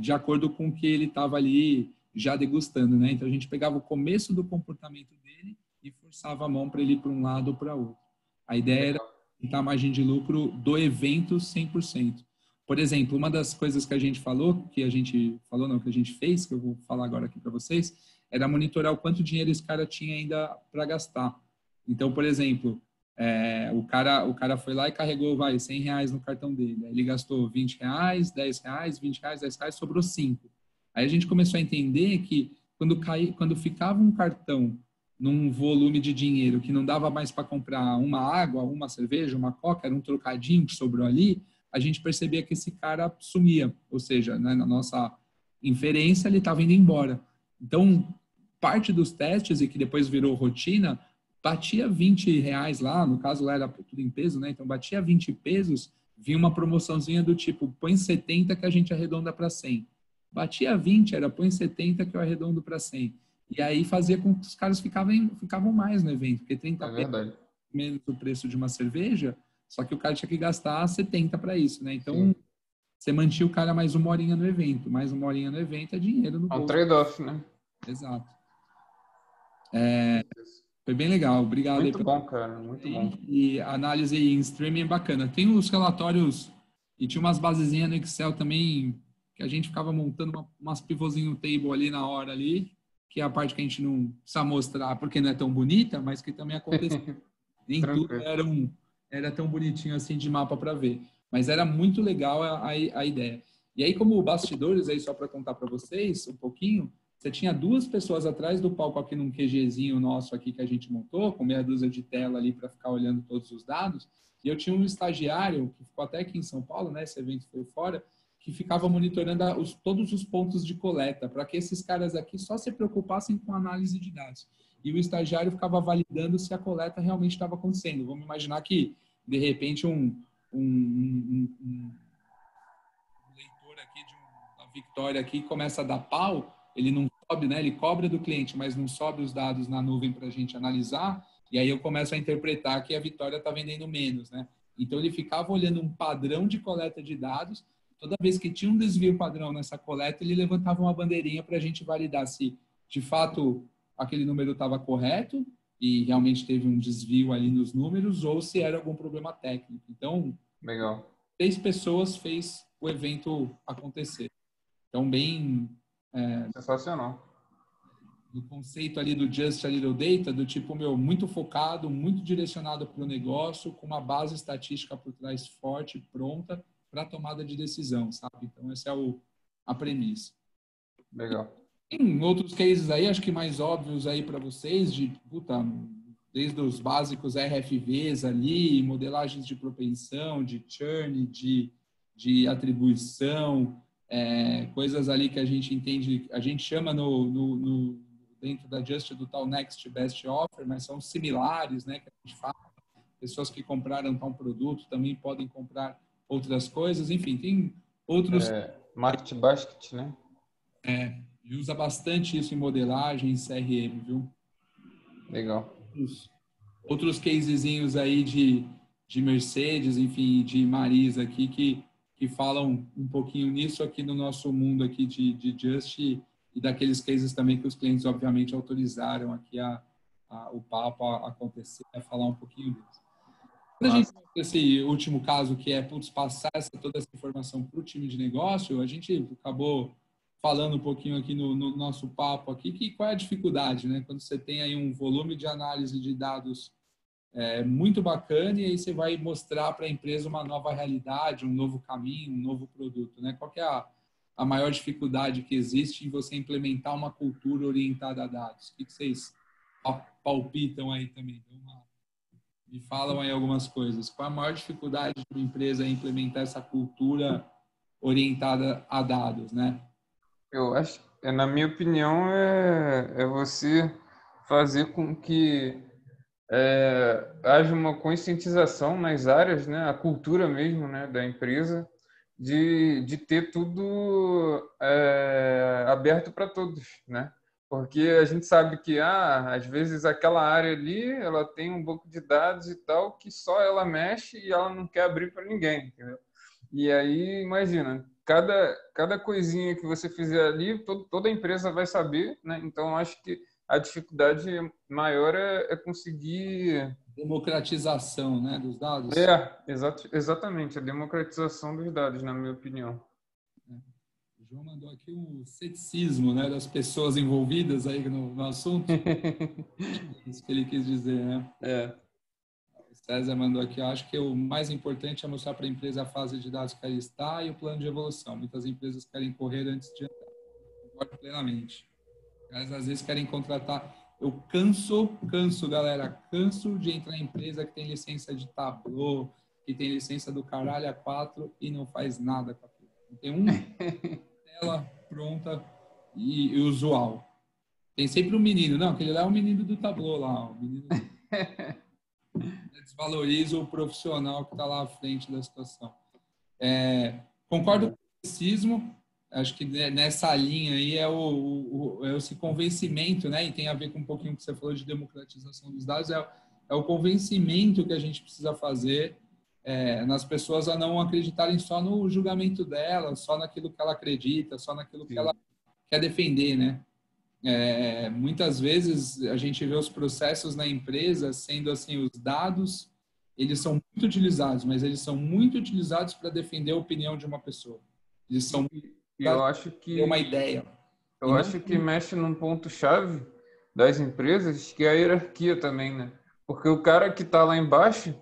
de acordo com o que ele estava ali já degustando, né? Então, a gente pegava o começo do comportamento dele e forçava a mão para ele ir para um lado ou para outro. A ideia era aumentar a margem de lucro do evento 100%. Por exemplo, uma das coisas que a gente fez, que eu vou falar agora aqui para vocês, era monitorar o quanto dinheiro esse cara tinha ainda para gastar. Então, por exemplo, o cara foi lá e carregou, R$100 no cartão dele. Aí ele gastou R$20, R$10, R$20, R$10, sobrou 5. Aí a gente começou a entender que quando ficava um cartão num volume de dinheiro que não dava mais para comprar uma água, uma cerveja, uma coca, era um trocadinho que sobrou ali, a gente percebia que esse cara sumia, ou seja, né, na nossa inferência ele estava indo embora. Então, parte dos testes, e que depois virou rotina, batia R$20 lá, no caso lá era tudo em peso, né? Então batia 20 pesos, vinha uma promoçãozinha do tipo, põe 70 que a gente arredonda para 100. Batia 20, era põe 70 que eu arredondo para 100. E aí fazia com que os caras ficavam mais no evento, porque 30 pesos menos o preço de uma cerveja, só que o cara tinha que gastar 70 para isso, né? Então, sim, você mantinha o cara mais uma horinha no evento. Mais uma horinha no evento é dinheiro no bolso. É um trade-off, né? Exato. Foi bem legal. Obrigado. Muito bom, cara. Muito bom. E a análise em streaming é bacana. Tem os relatórios e tinha umas basezinhas no Excel também que a gente ficava montando umas pivôzinho table ali na hora ali, que é a parte que a gente não precisa mostrar porque não é tão bonita, mas que também aconteceu. Nem tudo era tão bonitinho assim de mapa para ver. Mas era muito legal a ideia. E aí, como bastidores, aí só para contar para vocês um pouquinho, você tinha 2 pessoas atrás do palco aqui num QGzinho nosso aqui que a gente montou, com meia dúzia de tela ali para ficar olhando todos os dados. E eu tinha um estagiário, que ficou até aqui em São Paulo, né? Esse evento foi fora, que ficava monitorando todos os pontos de coleta, para que esses caras aqui só se preocupassem com análise de dados. E o estagiário ficava validando se a coleta realmente estava acontecendo. Vamos imaginar que, de repente, um leitor aqui da Victoria aqui começa a dar pau, ele não sobe, né? Ele cobra do cliente, mas não sobe os dados na nuvem para a gente analisar, e aí eu começo a interpretar que a Victoria está vendendo menos, né? Então, ele ficava olhando um padrão de coleta de dados. Toda vez que tinha um desvio padrão nessa coleta, ele levantava uma bandeirinha para a gente validar se, de fato, aquele número estava correto e realmente teve um desvio ali nos números ou se era algum problema técnico. Então, legal. 3 pessoas fez o evento acontecer. Então, bem... sensacional. Do conceito ali do Just a Little Data, do tipo, muito focado, muito direcionado para o negócio, com uma base estatística por trás forte, pronta, para tomada de decisão, sabe? Então, essa é a premissa. Legal. Tem outros cases aí, acho que mais óbvios aí para vocês, desde os básicos RFVs ali, modelagens de propensão, de churn, de atribuição, coisas ali que a gente entende, a gente chama dentro da Just do tal Next Best Offer, mas são similares, né, que a gente fala. Pessoas que compraram tal produto também podem comprar outras coisas, enfim, tem outros... Market Basket, né? E usa bastante isso em modelagem, em CRM, viu? Legal. Outros casezinhos aí de Mercedes, enfim, de Marisa aqui, que falam um pouquinho nisso aqui no nosso mundo aqui de Just e daqueles cases também que os clientes, obviamente, autorizaram aqui o papo a acontecer, a falar um pouquinho disso. Quando a gente tem esse último caso, que é passar toda essa informação para o time de negócio, a gente acabou falando um pouquinho aqui no nosso papo aqui, qual é a dificuldade, né? Quando você tem aí um volume de análise de dados muito bacana e aí você vai mostrar para a empresa uma nova realidade, um novo caminho, um novo produto, né? Qual que é a maior dificuldade que existe em você implementar uma cultura orientada a dados? O que vocês palpitam aí também? Me falam aí algumas coisas. Qual a maior dificuldade de uma empresa em implementar essa cultura orientada a dados, né? Eu acho, na minha opinião, é você fazer com que haja uma conscientização nas áreas, né, a cultura mesmo, né, da empresa, de ter tudo aberto para todos, né? Porque a gente sabe que, às vezes, aquela área ali, ela tem um banco de dados e tal, que só ela mexe e ela não quer abrir para ninguém, entendeu? E aí, imagina, cada coisinha que você fizer ali, toda a empresa vai saber, né? Então, acho que a dificuldade maior é conseguir... Democratização, né, dos dados. Exatamente, a democratização dos dados, na minha opinião. O João mandou aqui o ceticismo, né, das pessoas envolvidas aí no assunto. Isso que ele quis dizer, né? O César mandou aqui, acho que o mais importante é mostrar para a empresa a fase de dados que ela está e o plano de evolução. Muitas empresas querem correr antes de andar. Concordo plenamente. Elas às vezes querem contratar. Eu canso, galera, canso de entrar em empresa que tem licença de Tableau, que tem licença do caralho a 4 e não faz nada com aquilo. Não tem uma tela pronta e usual. Tem sempre um menino. Não, aquele lá é o menino do Tableau lá. O menino desvaloriza o profissional que está lá à frente da situação. Concordo com o racismo. Acho que nessa linha aí esse convencimento, né? E tem a ver com um pouquinho que você falou de democratização dos dados, é o convencimento que a gente precisa fazer nas pessoas a não acreditarem só no julgamento dela, só naquilo que ela acredita, só naquilo que ela quer defender, né? Muitas vezes a gente vê os processos na empresa sendo assim, os dados, eles são muito utilizados, mas eles são muito utilizados para defender a opinião de uma pessoa. Eles são eu acho que uma ideia. Eu acho que mexe num ponto-chave das empresas, que é a hierarquia também, né? Porque o cara que está lá embaixo,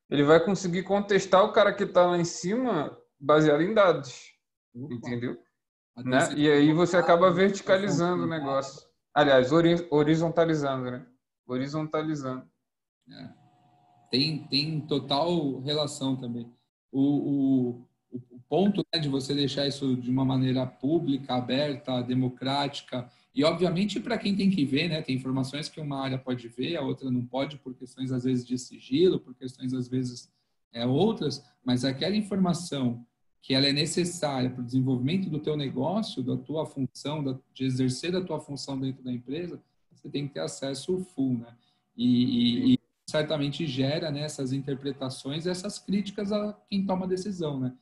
ele vai conseguir contestar o cara que está lá em cima baseado em dados, entendeu? Né? E aí você acaba verticalizando o negócio. Aliás, horizontalizando, né? Horizontalizando. Tem total relação também. O ponto, né, de você deixar isso de uma maneira pública, aberta, democrática, e obviamente para quem tem que ver, né, tem informações que uma área pode ver, a outra não pode por questões às vezes de sigilo, por questões às vezes outras, mas aquela informação que ela é necessária para o desenvolvimento do teu negócio, da tua função, de exercer a tua função dentro da empresa, você tem que ter acesso full, né? E certamente gera, né, essas interpretações, essas críticas a quem toma a decisão, né?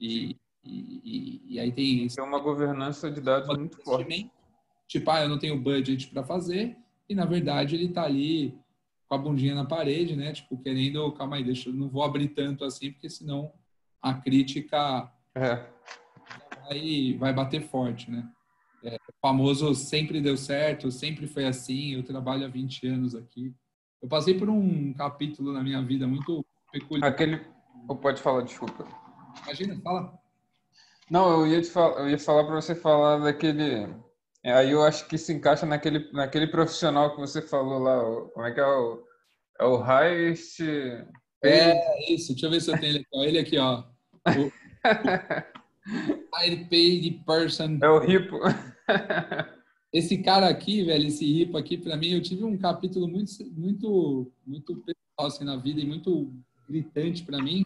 E aí tem uma governança de dados muito forte. Tipo, eu não tenho budget para fazer, e na verdade ele está ali com a bundinha na parede, né? Tipo, querendo, calma aí, não vou abrir tanto assim, porque senão a crítica vai bater forte, né? O famoso sempre deu certo, sempre foi assim, eu trabalho há 20 anos aqui. Eu passei por um capítulo na minha vida muito peculiar. Pode falar, desculpa. Imagina, fala. Não, eu ia falar para você falar daquele... Aí eu acho que se encaixa naquele profissional que você falou lá, como é que é o highest... Isso, deixa eu ver se eu tenho ele aqui. Ele aqui, ó. O high paid person. É o ripo. Esse cara aqui, velho, esse ripo aqui, para mim, eu tive um capítulo muito pessoal assim, na vida e muito gritante para mim.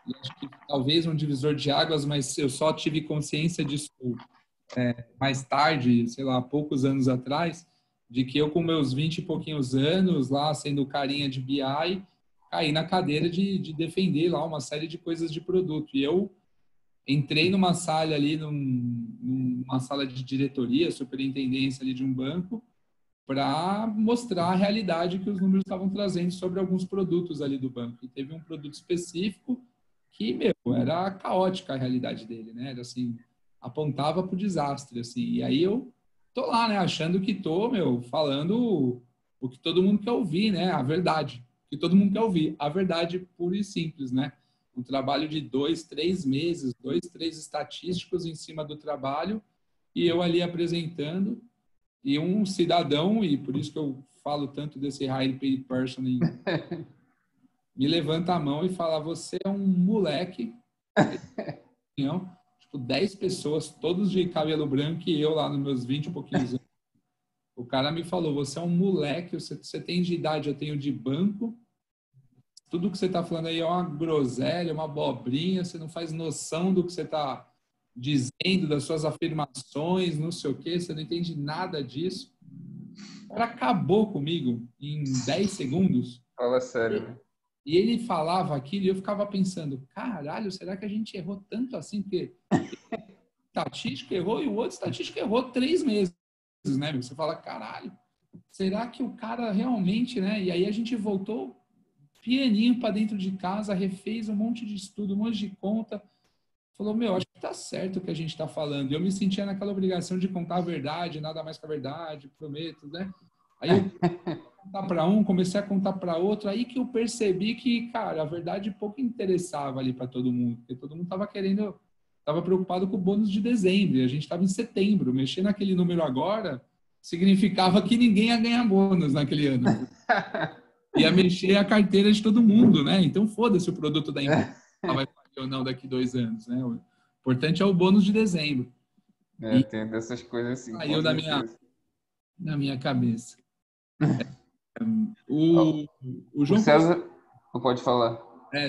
E acho que talvez um divisor de águas, mas eu só tive consciência disso mais tarde, sei lá, poucos anos atrás, de que eu com meus 20 e pouquinhos anos, lá sendo carinha de BI, caí na cadeira de defender lá uma série de coisas de produto. E eu entrei numa sala ali, numa sala de diretoria, superintendência ali de um banco, para mostrar a realidade que os números estavam trazendo sobre alguns produtos ali do banco. E teve um produto específico que, era caótica a realidade dele, né? Era assim, apontava para o desastre, assim. E aí eu tô lá, né, achando que tô, falando o que todo mundo quer ouvir, né, a verdade. O que todo mundo quer ouvir, a verdade pura e simples, né? Um trabalho de 2, 3 meses, 2, 3 estatísticos em cima do trabalho, e eu ali apresentando, e um cidadão, e por isso que eu falo tanto desse high paid person, me levanta a mão e fala: você é um moleque. Não, tipo, 10 pessoas, todos de cabelo branco, e eu lá nos meus 20 e pouquinhos anos. O cara me falou: você é um moleque, você tem de idade, eu tenho de banco, tudo que você está falando aí é uma groselha, uma abobrinha, você não faz noção do que você está dizendo, das suas afirmações, não sei o quê, você não entende nada disso. O cara acabou comigo em 10 segundos. Fala sério, né? E ele falava aquilo e eu ficava pensando: caralho, será que a gente errou tanto assim? Porque estatística errou e o outro estatística errou 3 meses, né? Você fala: caralho, será que o cara realmente, né? E aí a gente voltou pianinho para dentro de casa, refez um monte de estudo, um monte de conta. Falou: acho que tá certo o que a gente tá falando. E eu me sentia naquela obrigação de contar a verdade, nada mais que a verdade, prometo, né? Aí eu contar para um, comecei a contar para outro, aí que eu percebi que, cara, a verdade pouco interessava ali para todo mundo, porque todo mundo estava preocupado com o bônus de dezembro, e a gente estava em setembro, mexer naquele número agora significava que ninguém ia ganhar bônus naquele ano. Ia mexer a carteira de todo mundo, né? Então foda-se o produto da empresa, ela vai falir ou não daqui 2 anos, né? O importante é o bônus de dezembro. E Tem dessas coisas assim, saiu com certeza. na minha cabeça. Ó, O o João César, pode falar.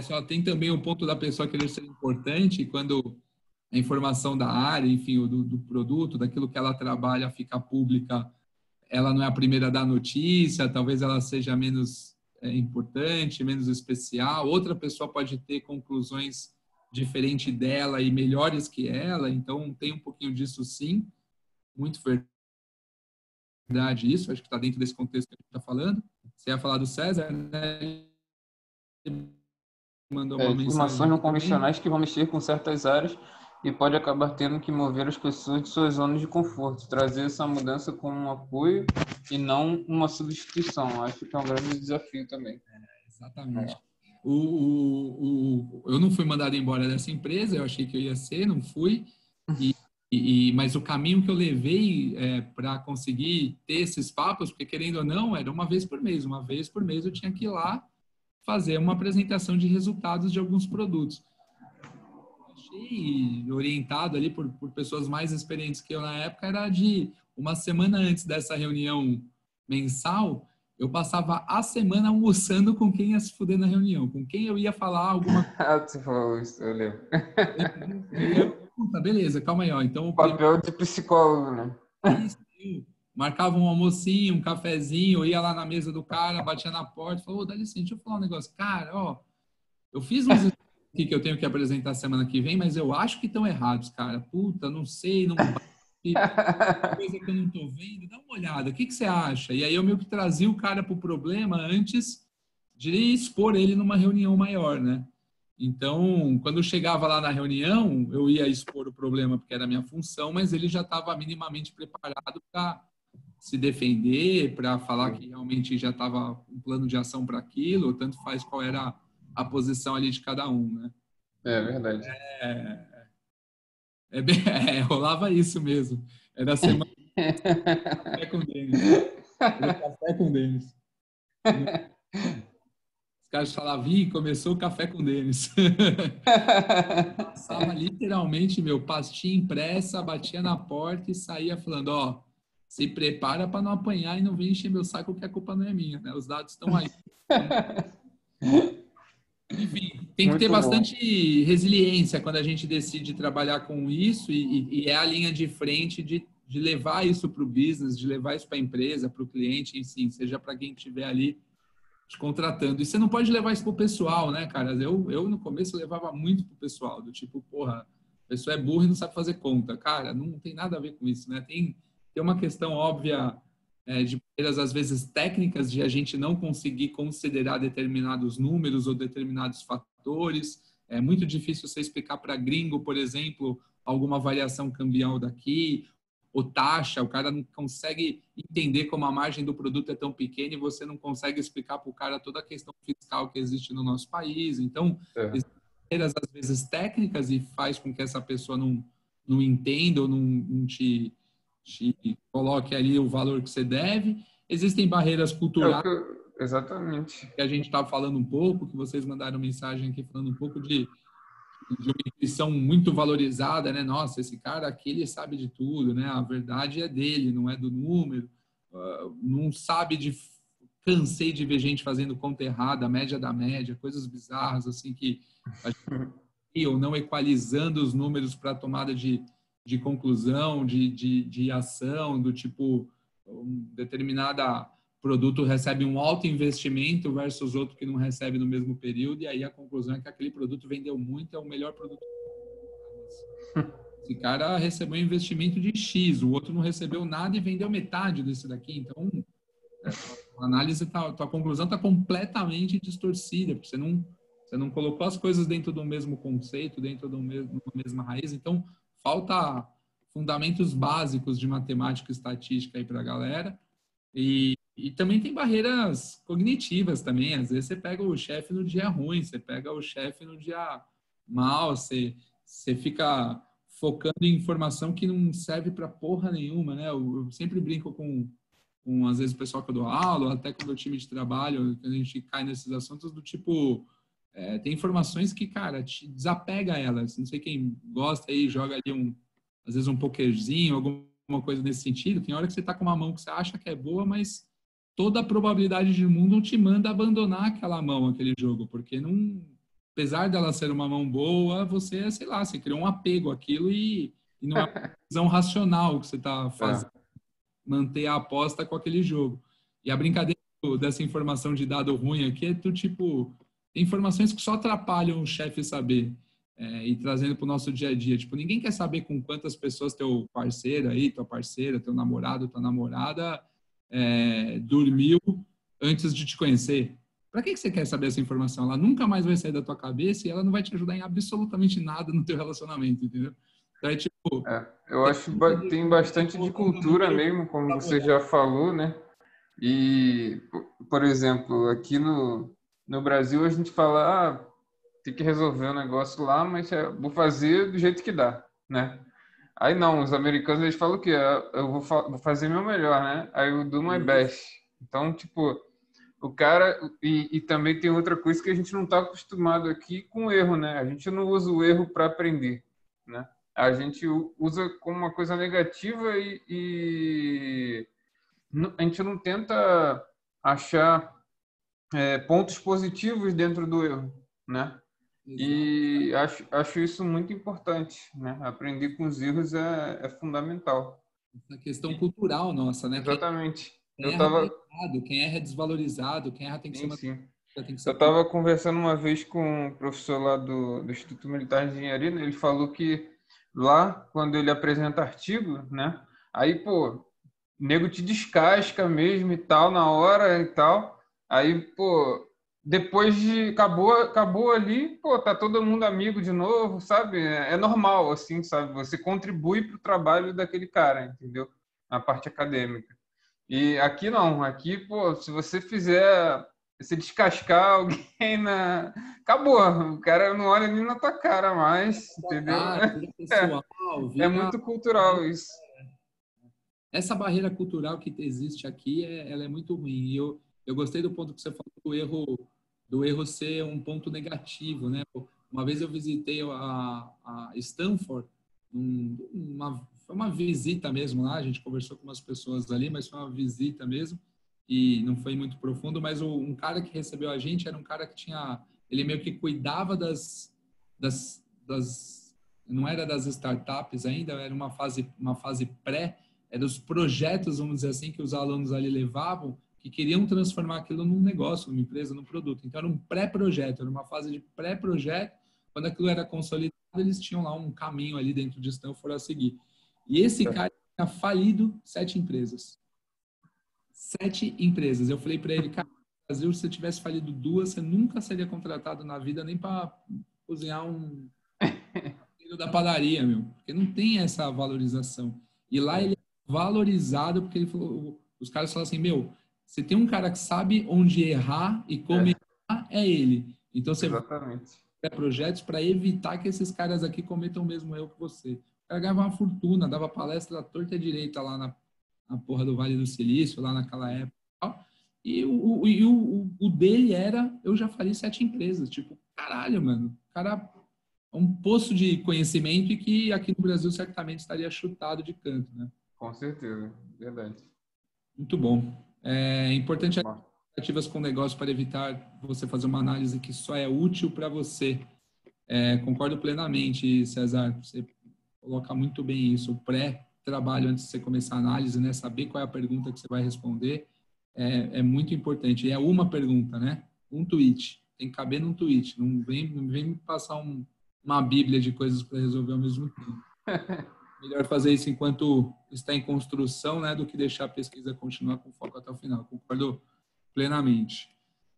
só tem também o ponto da pessoa querer ser importante quando a informação da área, enfim, do produto, daquilo que ela trabalha fica pública, ela não é a primeira a dar notícia, talvez ela seja menos importante, menos especial, outra pessoa pode ter conclusões diferentes dela e melhores que ela, então tem um pouquinho disso sim, muito verdade isso, acho que está dentro desse contexto que a gente está falando. Você ia falar do César, né? Ele mandou uma mensagem Informações não aqui também. convencionais que vão mexer com certas áreas e pode acabar tendo que mover as pessoas de suas zonas de conforto, trazer essa mudança como um apoio e não uma substituição. Acho que é um grande desafio também. Exatamente. Eu não fui mandado embora dessa empresa, eu achei que eu ia ser, não fui. Mas o caminho que eu levei para conseguir ter esses papos, porque querendo ou não, era uma vez por mês. Uma vez por mês eu tinha que ir lá fazer uma apresentação de resultados de alguns produtos. Achei orientado ali por pessoas mais experientes que eu na época, era de uma semana antes dessa reunião mensal, eu passava a semana almoçando com quem ia se fuder na reunião, com quem eu ia falar alguma Você falou isso, eu lembro. coisa. Puta, beleza, calma aí, ó. Então, o primeiro Papel de psicólogo, né? isso, eu marcava um almocinho, um cafezinho, eu ia lá na mesa do cara, batia na porta, falou: dá licença, deixa eu falar um negócio. Cara, ó, eu fiz uns aqui que eu tenho que apresentar semana que vem, mas eu acho que estão errados, cara. Puta, não sei, não bate, coisa que eu não tô vendo. Dá uma olhada, o que que você acha? E aí eu meio que trazia o cara pro problema antes de expor ele numa reunião maior, né? Então, quando eu chegava lá na reunião, eu ia expor o problema porque era a minha função, mas ele já estava minimamente preparado para se defender, para falar que realmente já estava um plano de ação para aquilo, tanto faz qual era a posição ali de cada um, né? É verdade. Rolava isso mesmo. Era a semana de café com o Denis. Era café com o Denis. Os caras falavam: "Ih, começou o café com o Denis." Passava literalmente, pastinha impressa, batia na porta e saía falando: ó, se prepara para não apanhar e não vir encher meu saco, que a culpa não é minha, né? Os dados estão aí. Enfim, tem que ter Muito bom. bastante resiliência quando a gente decide trabalhar com isso e é a linha de frente de levar isso para o business, de levar isso para a empresa, para o cliente, enfim, seja para quem estiver ali te contratando. E você não pode levar isso pro pessoal, né, cara? Eu no começo levava muito pro pessoal, do tipo: porra, a pessoa é burra e não sabe fazer conta. Cara, não tem nada a ver com isso, né? Tem uma questão óbvia de barreiras, às vezes técnicas, de a gente não conseguir considerar determinados números ou determinados fatores. É muito difícil você explicar para gringo, por exemplo, alguma variação cambial daqui, ou taxa, o cara não consegue entender como a margem do produto é tão pequena e você não consegue explicar para o cara toda a questão fiscal que existe no nosso país. Então, existem barreiras, às vezes, técnicas e faz com que essa pessoa não entenda ou não te coloque ali o valor que você deve. Existem barreiras culturais, exatamente. que a gente estava falando um pouco, que vocês mandaram mensagem aqui falando um pouco de uma intuição muito valorizada, né? Nossa, esse cara aqui, ele sabe de tudo, né? A verdade é dele, não é do número. Não sabe de... Cansei de ver gente fazendo conta errada, a média da média, coisas bizarras, assim, que... ou não equalizando os números para tomada de conclusão, de ação, do tipo, um determinada produto recebe um alto investimento versus outro que não recebe no mesmo período, e aí a conclusão é que aquele produto vendeu muito, é o melhor produto. Esse cara recebeu um investimento de X, o outro não recebeu nada e vendeu metade desse daqui. Então, a análise, tua conclusão está completamente distorcida, porque você não colocou as coisas dentro do mesmo conceito, dentro da mesma raiz. Então, falta fundamentos básicos de matemática e estatística aí para a galera. E também tem barreiras cognitivas também. Às vezes você pega o chefe no dia ruim, você pega o chefe no dia mal, você fica focando em informação que não serve para porra nenhuma, né? Eu sempre brinco às vezes, o pessoal que eu dou aula, até com o meu time de trabalho, que a gente cai nesses assuntos do tipo... tem informações que, cara, te desapega elas. Não sei quem gosta aí, joga ali às vezes um pokerzinho, alguma coisa nesse sentido. Tem hora que você tá com uma mão que você acha que é boa, mas toda a probabilidade do mundo te manda abandonar aquela mão, aquele jogo, porque não, apesar dela ser uma mão boa, você, sei lá, você criou um apego àquilo e não é uma visão racional que você tá fazendo, manter a aposta com aquele jogo. E a brincadeira dessa informação de dado ruim aqui é do tipo, tem informações que só atrapalham o chefe saber. E trazendo para o nosso dia a dia. Tipo, ninguém quer saber com quantas pessoas teu parceiro aí, tua parceira, teu namorado, tua namorada dormiu antes de te conhecer. Para que você quer saber essa informação? Ela nunca mais vai sair da tua cabeça e ela não vai te ajudar em absolutamente nada no teu relacionamento, entendeu? Então, tipo... eu acho que tem bastante de cultura mesmo, como você já falou, né? E, por exemplo, aqui no Brasil a gente fala, tem que resolver o negócio lá, mas vou fazer do jeito que dá, né? Aí não, os americanos eles falam o quê? Eu vou fazer meu melhor, né? Aí eu do my best. Então, tipo, o cara... E também tem outra coisa que a gente não está acostumado aqui com o erro, né? A gente não usa o erro para aprender, né? A gente usa como uma coisa negativa e a gente não tenta achar pontos positivos dentro do erro, né? Exato. E acho isso muito importante, né? Aprender com os erros é fundamental. Essa questão cultural nossa, né? Exatamente. Quem erra é errado, quem erra é desvalorizado, quem erra tem que ser Sim. tem que Eu ser... estava conversando uma vez com um professor lá do Instituto Militar de Engenharia, né? Ele falou que lá, quando ele apresenta artigo, né? Aí, pô, nego te descasca mesmo e tal, na hora e tal. Aí, pô, depois de... Acabou ali, pô, tá todo mundo amigo de novo, sabe? É normal, assim, sabe? Você contribui para o trabalho daquele cara, entendeu? Na parte acadêmica. E aqui não, aqui, pô, se você fizer... Se descascar alguém acabou, o cara não olha nem na tua cara mais, entendeu? Vira pessoal, É vira... muito cultural isso. Essa barreira cultural que existe aqui, ela é muito ruim. E eu gostei do ponto que você falou do erro ser um ponto negativo, né? Uma vez eu visitei a Stanford, foi uma visita mesmo lá, a gente conversou com umas pessoas ali, mas foi uma visita mesmo, e não foi muito profundo, mas um cara que recebeu a gente era um cara que ele meio que cuidava não era das startups ainda, era uma fase pré, dos projetos, vamos dizer assim, que os alunos ali levavam, que queriam transformar aquilo num negócio, numa empresa, num produto. Então, era um pré-projeto, era uma fase de pré-projeto. Quando aquilo era consolidado, eles tinham lá um caminho ali dentro de Stanford a seguir. E esse cara tinha falido 7 empresas. 7 empresas. Eu falei para ele, cara, no Brasil, se você tivesse falido 2, você nunca seria contratado na vida nem para cozinhar filho da padaria, meu, porque não tem essa valorização. E lá ele é valorizado porque ele falou, os caras falam assim, meu, você tem um cara que sabe onde errar e como errar, é ele. Então você Exatamente. vai projetos para evitar que esses caras aqui cometam o mesmo erro que você. O cara ganhava uma fortuna, dava palestra à torta e à direita lá na porra do Vale do Silício, lá naquela época. E o dele era, eu já falei 7 empresas. Tipo, caralho, mano. O cara é um poço de conhecimento e que aqui no Brasil certamente estaria chutado de canto, né? Com certeza, verdade. Muito bom. É importante Bom, ativas com negócio para evitar você fazer uma análise que só é útil para você. Concordo plenamente, César. Você coloca muito bem isso. O pré-trabalho antes de você começar a análise, né? Saber qual é a pergunta que você vai responder é muito importante. E é uma pergunta, né? Um tweet. Tem que caber num tweet. Não vem me passar uma bíblia de coisas para resolver ao mesmo tempo. Melhor fazer isso enquanto está em construção, né? Do que deixar a pesquisa continuar com foco até o final. Concordo plenamente.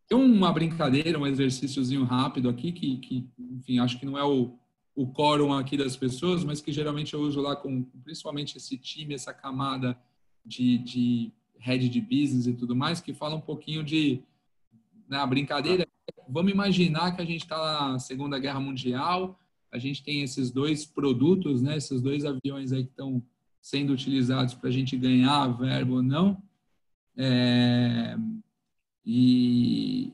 Tem uma brincadeira, um exercíciozinho rápido aqui, que enfim, acho que não é o quórum aqui das pessoas, mas que geralmente eu uso lá com principalmente esse time, essa camada de head de business e tudo mais, que fala um pouquinho na brincadeira. Vamos imaginar que a gente está na Segunda Guerra Mundial, a gente tem esses 2 produtos, né, esses 2 aviões aí que estão sendo utilizados para a gente ganhar verbo ou não. E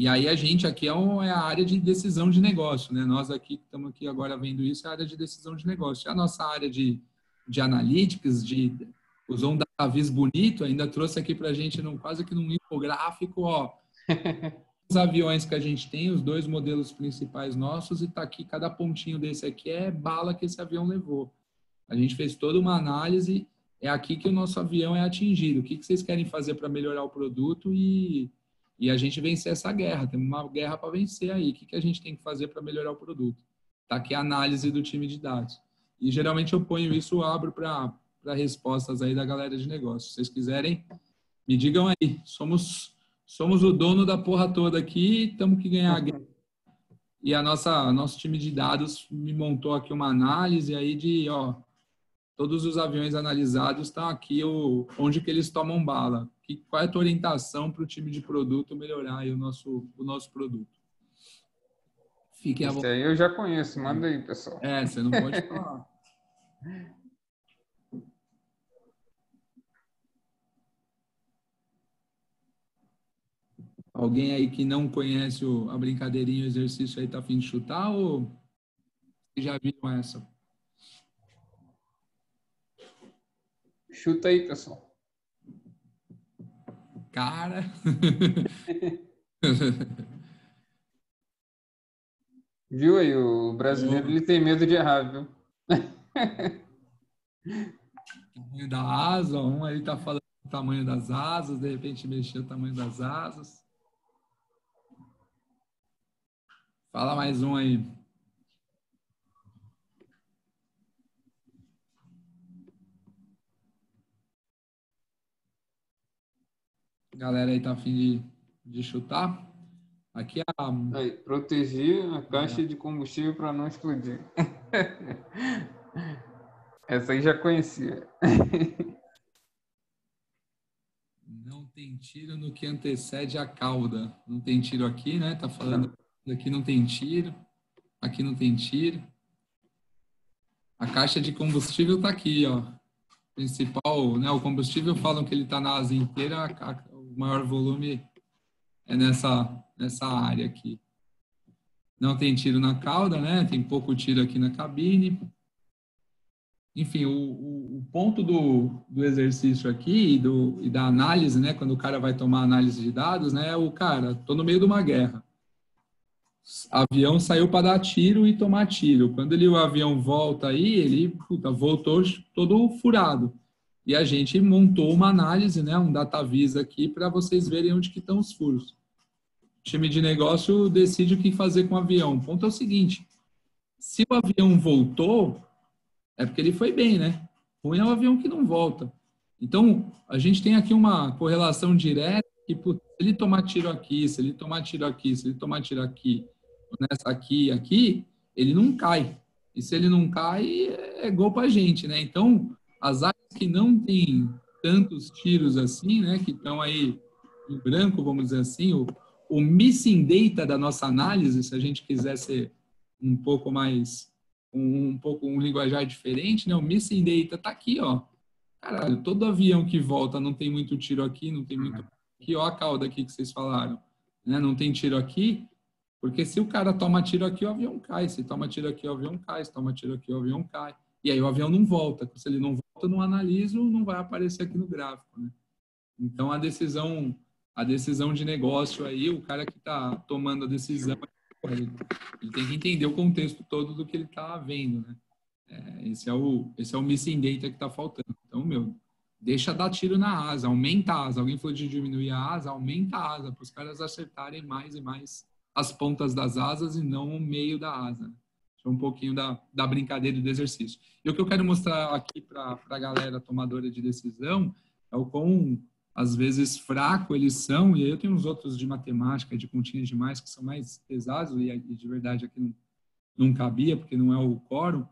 aí a gente aqui é a área de decisão de negócio, né? Nós aqui que estamos aqui agora vendo isso é a área de decisão de negócio. E a nossa área de analytics, usou um database bonito, ainda trouxe aqui para a gente quase que num infográfico, ó, os aviões que a gente tem, os 2 modelos principais nossos, e está aqui, cada pontinho desse aqui é bala que esse avião levou. A gente fez toda uma análise, é aqui que o nosso avião é atingido. O que vocês querem fazer para melhorar o produto e a gente vencer essa guerra? Temos uma guerra para vencer aí. O que a gente tem que fazer para melhorar o produto? Está aqui a análise do time de dados. E geralmente eu ponho isso, abro para respostas aí da galera de negócio. Se vocês quiserem, me digam aí. Somos o dono da porra toda aqui, temos que ganhar a guerra. E nosso time de dados me montou aqui uma análise aí de, ó, todos os aviões analisados estão aqui, onde que eles tomam bala. Qual é a tua orientação para o time de produto melhorar aí o nosso produto? Fiquem à esse vontade. aí eu já conheço, manda aí, pessoal. Você não pode falar. Alguém aí que não conhece a brincadeirinha, o exercício aí tá a fim de chutar ou já viram essa? Chuta aí, pessoal. Cara. Viu aí, o brasileiro ele tem medo de errar, viu? Tamanho da asa, um aí tá falando o tamanho das asas, de repente mexeu o tamanho das asas. Fala mais um aí. Galera aí tá a fim de chutar? Aqui Aí, proteger a caixa de combustível para não explodir. Essa aí já conhecia. Não tem tiro no que antecede a cauda. Não tem tiro aqui, né? Tá falando aqui não tem tiro. Aqui não tem tiro. A caixa de combustível tá aqui, ó. Principal, né? O combustível falam que ele tá na asa inteira. O maior volume é nessa área aqui. Não tem tiro na cauda, né? Tem pouco tiro aqui na cabine. Enfim, o ponto do exercício aqui e da análise, né? Quando o cara vai tomar análise de dados, né? Tô no meio de uma guerra. Avião saiu para dar tiro e tomar tiro. Quando o avião volta aí, ele voltou todo furado. E a gente montou uma análise, né? Um DataVis aqui para vocês verem onde que estão os furos. O time de negócio decide o que fazer com o avião. O ponto é o seguinte: se o avião voltou, é porque ele foi bem, né? Ruim é o avião que não volta. Então, a gente tem aqui uma correlação direta que, se ele tomar tiro aqui, se ele tomar tiro aqui, se ele tomar tiro aqui, nessa aqui e aqui, ele não cai. E se ele não cai, é gol pra gente, né? Então, as áreas que não tem tantos tiros assim, né? Que estão aí em branco, vamos dizer assim, o missing data da nossa análise, se a gente quiser ser um pouco mais, um pouco um linguajar diferente, né? O missing data tá aqui, ó. Caralho, todo avião que volta não tem muito tiro aqui, não tem muito aqui, ó a cauda aqui que vocês falaram, né? Não tem tiro aqui, porque se o cara toma tiro aqui, o avião cai. Se toma tiro aqui, o avião cai. Se toma tiro aqui, o avião cai. E aí o avião não volta. Se ele não volta, eu não analiso, não vai aparecer aqui no gráfico, né? Então a decisão de negócio aí, o cara que está tomando a decisão, ele tem que entender o contexto todo do que ele está vendo, né? Esse é o missing data que está faltando. Então, meu, deixa dar tiro na asa, aumenta a asa. Alguém falou de diminuir a asa, aumenta a asa, para os caras acertarem mais e mais as pontas das asas e não o meio da asa. Isso é um pouquinho da brincadeira e do exercício. E o que eu quero mostrar aqui para a galera tomadora de decisão é o quão, às vezes, fraco eles são. E aí eu tenho uns outros de matemática, de continhas demais, que são mais pesados, e de verdade aqui não cabia, porque não é o quórum,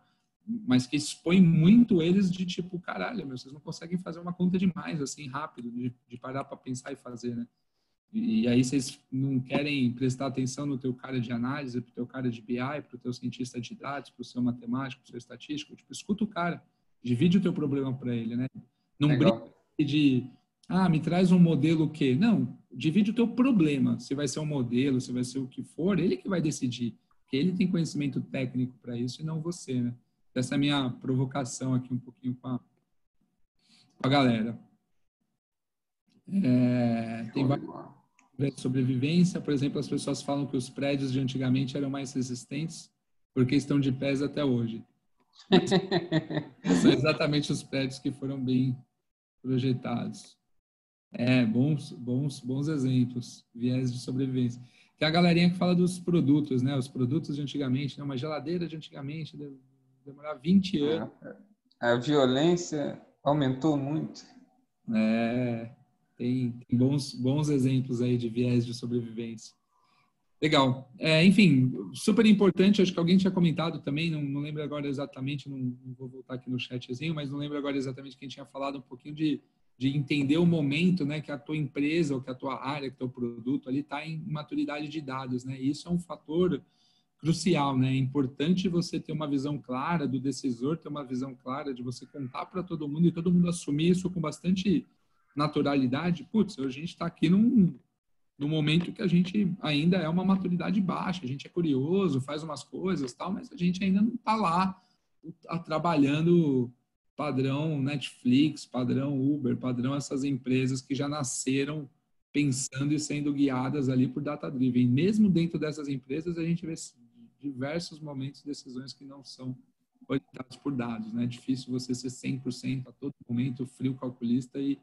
mas que expõe muito eles de tipo, caralho, meu, vocês não conseguem fazer uma conta demais, assim, rápido, de parar para pensar e fazer, né? E aí vocês não querem prestar atenção no teu cara de análise, pro teu cara de BI, pro teu cientista de dados, pro seu matemático, pro seu estatístico, tipo, escuta o cara, divide o teu problema para ele, né? Não brinca de, me traz um modelo o quê? Não, divide o teu problema, se vai ser um modelo, se vai ser o que for, ele que vai decidir, porque ele tem conhecimento técnico para isso e não você, né? Essa é a minha provocação aqui um pouquinho com a galera. Tem vários de sobrevivência, por exemplo, as pessoas falam que os prédios de antigamente eram mais resistentes porque estão de pés até hoje. São exatamente os prédios que foram bem projetados. Bons exemplos, viés de sobrevivência. Tem a galerinha que fala dos produtos, né? Os produtos de antigamente, né? Uma geladeira de antigamente demorar 20 anos. A violência aumentou muito. Tem bons exemplos aí de viés de sobrevivência. Legal. Enfim, super importante, acho que alguém tinha comentado também, não lembro agora exatamente, não vou voltar aqui no chatzinho, mas não lembro agora exatamente quem tinha falado um pouquinho de entender o momento, né, que a tua empresa ou que a tua área, que o teu produto ali está em maturidade de dados, né? E isso é um fator crucial, né? É importante você ter uma visão clara do decisor, ter uma visão clara de você contar para todo mundo e todo mundo assumir isso com bastante naturalidade. Putz, a gente está aqui num momento que a gente ainda é uma maturidade baixa, a gente é curioso, faz umas coisas, tal, mas a gente ainda não está lá trabalhando padrão Netflix, padrão Uber, padrão essas empresas que já nasceram pensando e sendo guiadas ali por data-driven. Mesmo dentro dessas empresas, a gente vê diversos momentos, decisões que não são orientadas por dados, né? É difícil você ser 100% a todo momento frio calculista e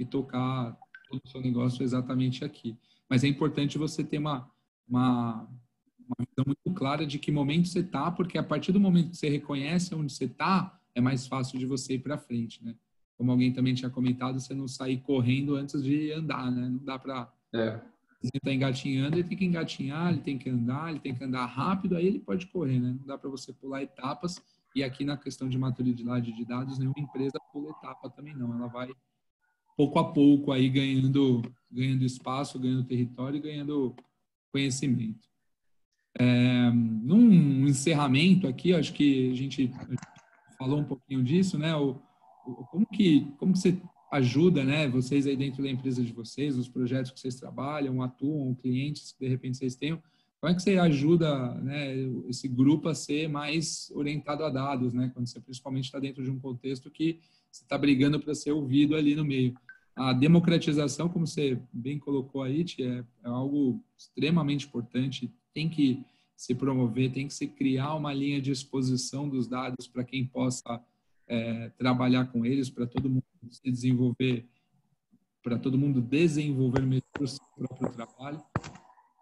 tocar todo o seu negócio exatamente aqui. Mas é importante você ter uma visão muito clara de que momento você está, porque a partir do momento que você reconhece onde você está, é mais fácil de você ir para frente, né? Como alguém também tinha comentado, você não sair correndo antes de andar, né? Não dá para... Você está engatinhando, ele tem que engatinhar, ele tem que andar rápido, aí ele pode correr, né? Não dá para você pular etapas. E aqui na questão de maturidade de dados, nenhuma empresa pula etapa também não. Ela vai pouco a pouco aí ganhando espaço, ganhando território e ganhando conhecimento. Num encerramento aqui, acho que a gente falou um pouquinho disso, né? Como que você ajuda, né? Vocês aí dentro da empresa de vocês, os projetos que vocês trabalham, atuam, clientes que de repente vocês tenham, como é que você ajuda, né, esse grupo a ser mais orientado a dados, né? Quando você principalmente está dentro de um contexto que você está brigando para ser ouvido ali no meio. A democratização, como você bem colocou aí, é algo extremamente importante, tem que se promover, tem que se criar uma linha de exposição dos dados para quem possa trabalhar com eles, para todo mundo se desenvolver, para todo mundo desenvolver melhor o seu próprio trabalho.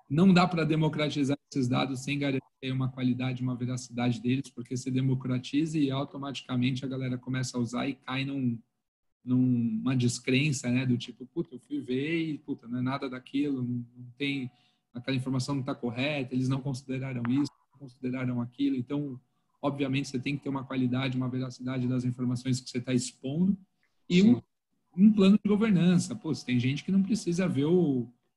Não dá para democratizar esses dados sem garantir uma qualidade, uma veracidade deles, porque se democratiza e automaticamente a galera começa a usar e cai numa descrença, né, do tipo, puta, eu fui ver e, puta, não é nada daquilo, não tem, aquela informação não está correta, eles não consideraram isso, não consideraram aquilo, então obviamente você tem que ter uma qualidade, uma veracidade das informações que você está expondo, e Sim. um plano de governança. Pô, tem gente que não precisa ver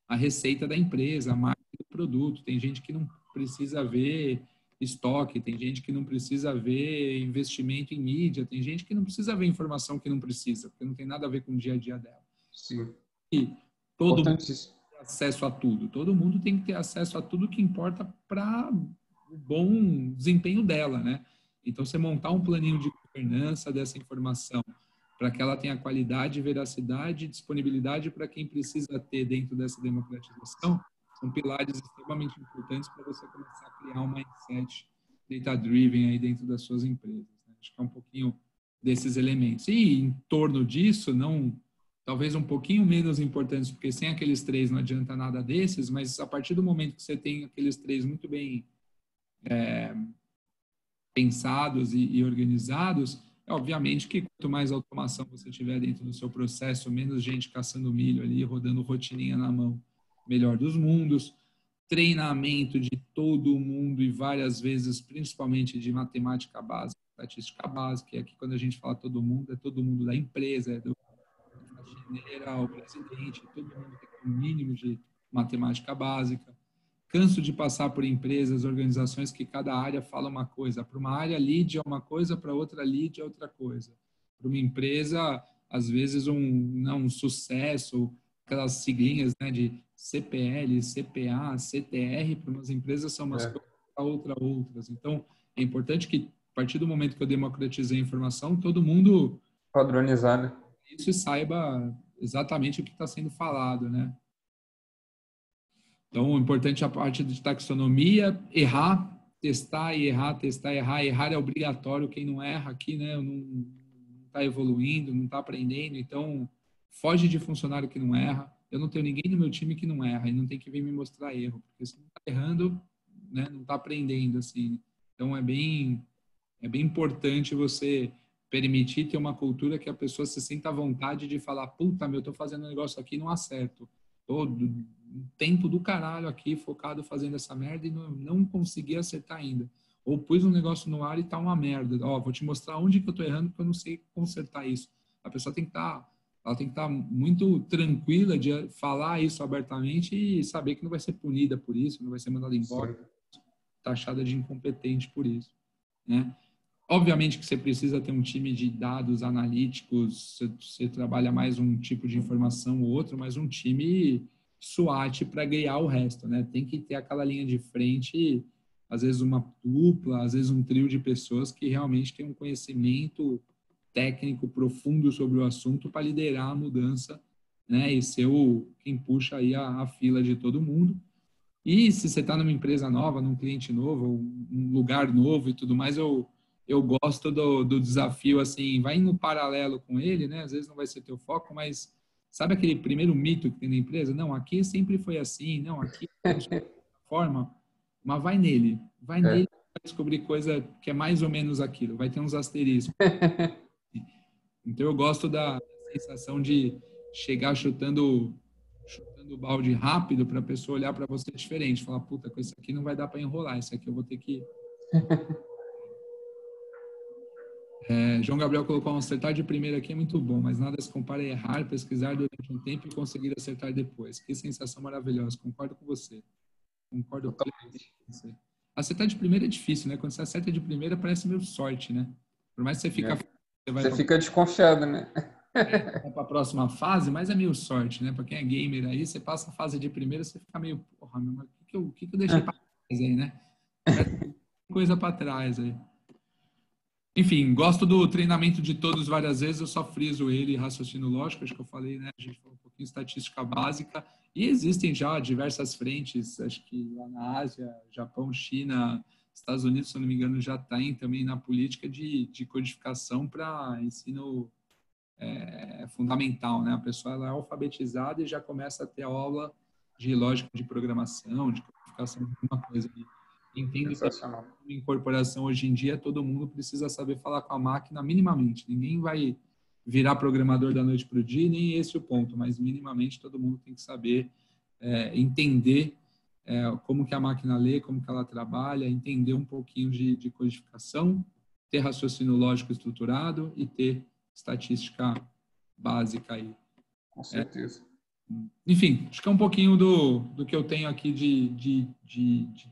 a receita da empresa, a marca do produto, tem gente que não precisa ver estoque, tem gente que não precisa ver investimento em mídia, tem gente que não precisa ver informação que não precisa, porque não tem nada a ver com o dia a dia dela. Sim. E todo mundo Importantíssimo. tem acesso a tudo, todo mundo tem que ter acesso a tudo que importa para o bom desempenho dela, né? Então, você montar um planinho de governança dessa informação para que ela tenha qualidade, veracidade e disponibilidade para quem precisa ter dentro dessa democratização, são pilares extremamente importantes para você começar a criar um mindset data-driven aí dentro das suas empresas, né? Acho que é um pouquinho desses elementos. E em torno disso, não, talvez um pouquinho menos importantes, porque sem aqueles três não adianta nada desses, mas a partir do momento que você tem aqueles três muito bem pensados e organizados, obviamente que quanto mais automação você tiver dentro do seu processo, menos gente caçando milho ali, rodando rotininha na mão, melhor dos mundos. Treinamento de todo mundo e várias vezes, principalmente de matemática básica, estatística básica, e aqui quando a gente fala todo mundo, é todo mundo da empresa, é do faxineira ao presidente, todo mundo tem um mínimo de matemática básica. Canso de passar por empresas, organizações que cada área fala uma coisa. Para uma área, lead é uma coisa, para outra, lead é outra coisa. Para uma empresa, às vezes, um sucesso, aquelas siglinhas, né, de CPL, CPA, CTR, para umas empresas são umas coisas, para outras. Então, é importante que, a partir do momento que eu democratizei a informação, todo mundo Padronizar, né? isso e saiba exatamente o que está sendo falado, né? Então, o importante é a parte de taxonomia, errar, testar e errar, testar e errar. Errar é obrigatório, quem não erra aqui, né, não está evoluindo, não está aprendendo. Então, foge de funcionário que não erra. Eu não tenho ninguém no meu time que não erra e não tem que vir me mostrar erro, porque se não está errando, né, não está aprendendo, assim. Então, é bem importante você permitir ter uma cultura que a pessoa se sinta à vontade de falar, puta, meu, tô fazendo um negócio aqui e não acerto. Todo tempo do caralho aqui focado fazendo essa merda e não consegui acertar ainda. Ou pus um negócio no ar e tá uma merda. Ó, vou te mostrar onde que eu tô errando porque eu não sei consertar isso. A pessoa tem que ela tem que estar muito tranquila de falar isso abertamente e saber que não vai ser punida por isso, não vai ser mandada embora, taxada de incompetente por isso, né? Obviamente que você precisa ter um time de dados analíticos, você trabalha mais um tipo de informação ou outro, mas um time SWAT para guiar o resto, né? Tem que ter aquela linha de frente, às vezes uma dupla, às vezes um trio de pessoas que realmente tem um conhecimento técnico profundo sobre o assunto para liderar a mudança, né? E ser quem puxa aí a fila de todo mundo. E se você está numa empresa nova, num cliente novo, um lugar novo e tudo mais, eu gosto do desafio, assim, vai no paralelo com ele, né? Às vezes não vai ser teu foco, mas sabe aquele primeiro mito que tem na empresa? Não, aqui sempre foi assim, não, aqui funciona dessa forma, mas vai nele, vai descobrir coisa que é mais ou menos aquilo, vai ter uns asteriscos. Então eu gosto da sensação de chegar chutando o balde rápido para a pessoa olhar para você diferente, falar, puta, com isso aqui não vai dar para enrolar, isso aqui eu vou ter que... João Gabriel colocou acertar de primeira aqui é muito bom, mas nada se compara a errar, pesquisar durante um tempo e conseguir acertar depois. Que sensação maravilhosa, concordo com você. Concordo plenamente com você. Acertar de primeira é difícil, né? Quando você acerta de primeira parece meio sorte, né? Por mais que você fica... Você fica desconfiado, né? para a próxima fase, mas é meio sorte, né? Para quem é gamer aí, você passa a fase de primeira, você fica meio, porra, meu, o que eu deixei para trás aí, né? Coisa para trás aí. Enfim, gosto do treinamento de todos várias vezes, eu só friso ele, raciocínio lógico, acho que eu falei, né? A gente falou um pouquinho de estatística básica, e existem já diversas frentes, acho que lá na Ásia, Japão, China, Estados Unidos, se eu não me engano, já tem também na política de codificação para ensino fundamental, né? A pessoa ela é alfabetizada e já começa a ter aula de lógica de programação, de codificação de alguma coisa. E entendo que a incorporação hoje em dia todo mundo precisa saber falar com a máquina minimamente. Ninguém vai virar programador da noite para o dia, nem esse é o ponto, mas minimamente todo mundo tem que saber entender como que a máquina lê, como que ela trabalha, entender um pouquinho de codificação, ter raciocínio lógico estruturado e ter estatística básica aí. Com certeza. Enfim, acho que é um pouquinho do que eu tenho aqui de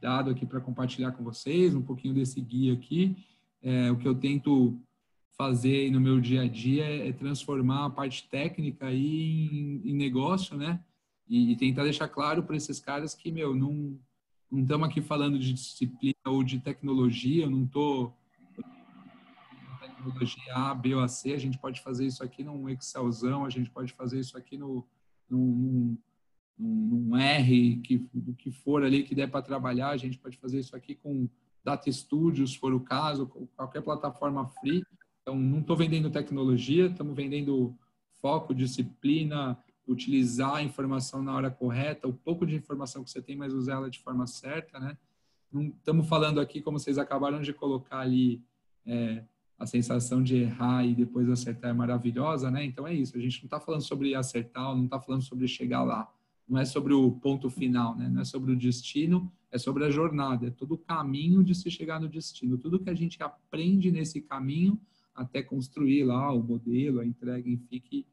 dado aqui para compartilhar com vocês, um pouquinho desse guia aqui. O que eu tento fazer aí no meu dia a dia é transformar a parte técnica aí em negócio, né? E tentar deixar claro para esses caras que, não estamos aqui falando de disciplina ou de tecnologia, eu não estou tecnologia A, B ou C, a gente pode fazer isso aqui num Excelzão, a gente pode fazer isso aqui num R, do que for ali que der para trabalhar, a gente pode fazer isso aqui com Data Studio, se for o caso, qualquer plataforma free. Então, não estou vendendo tecnologia, estamos vendendo foco, disciplina, utilizar a informação na hora correta, o pouco de informação que você tem, mas usar ela de forma certa, né? Não estamos falando aqui, como vocês acabaram de colocar ali, a sensação de errar e depois acertar é maravilhosa, né? Então é isso, a gente não está falando sobre acertar, não está falando sobre chegar lá, não é sobre o ponto final, né? Não é sobre o destino, é sobre a jornada, é todo o caminho de se chegar no destino, tudo que a gente aprende nesse caminho até construir lá o modelo, a entrega, enfim, que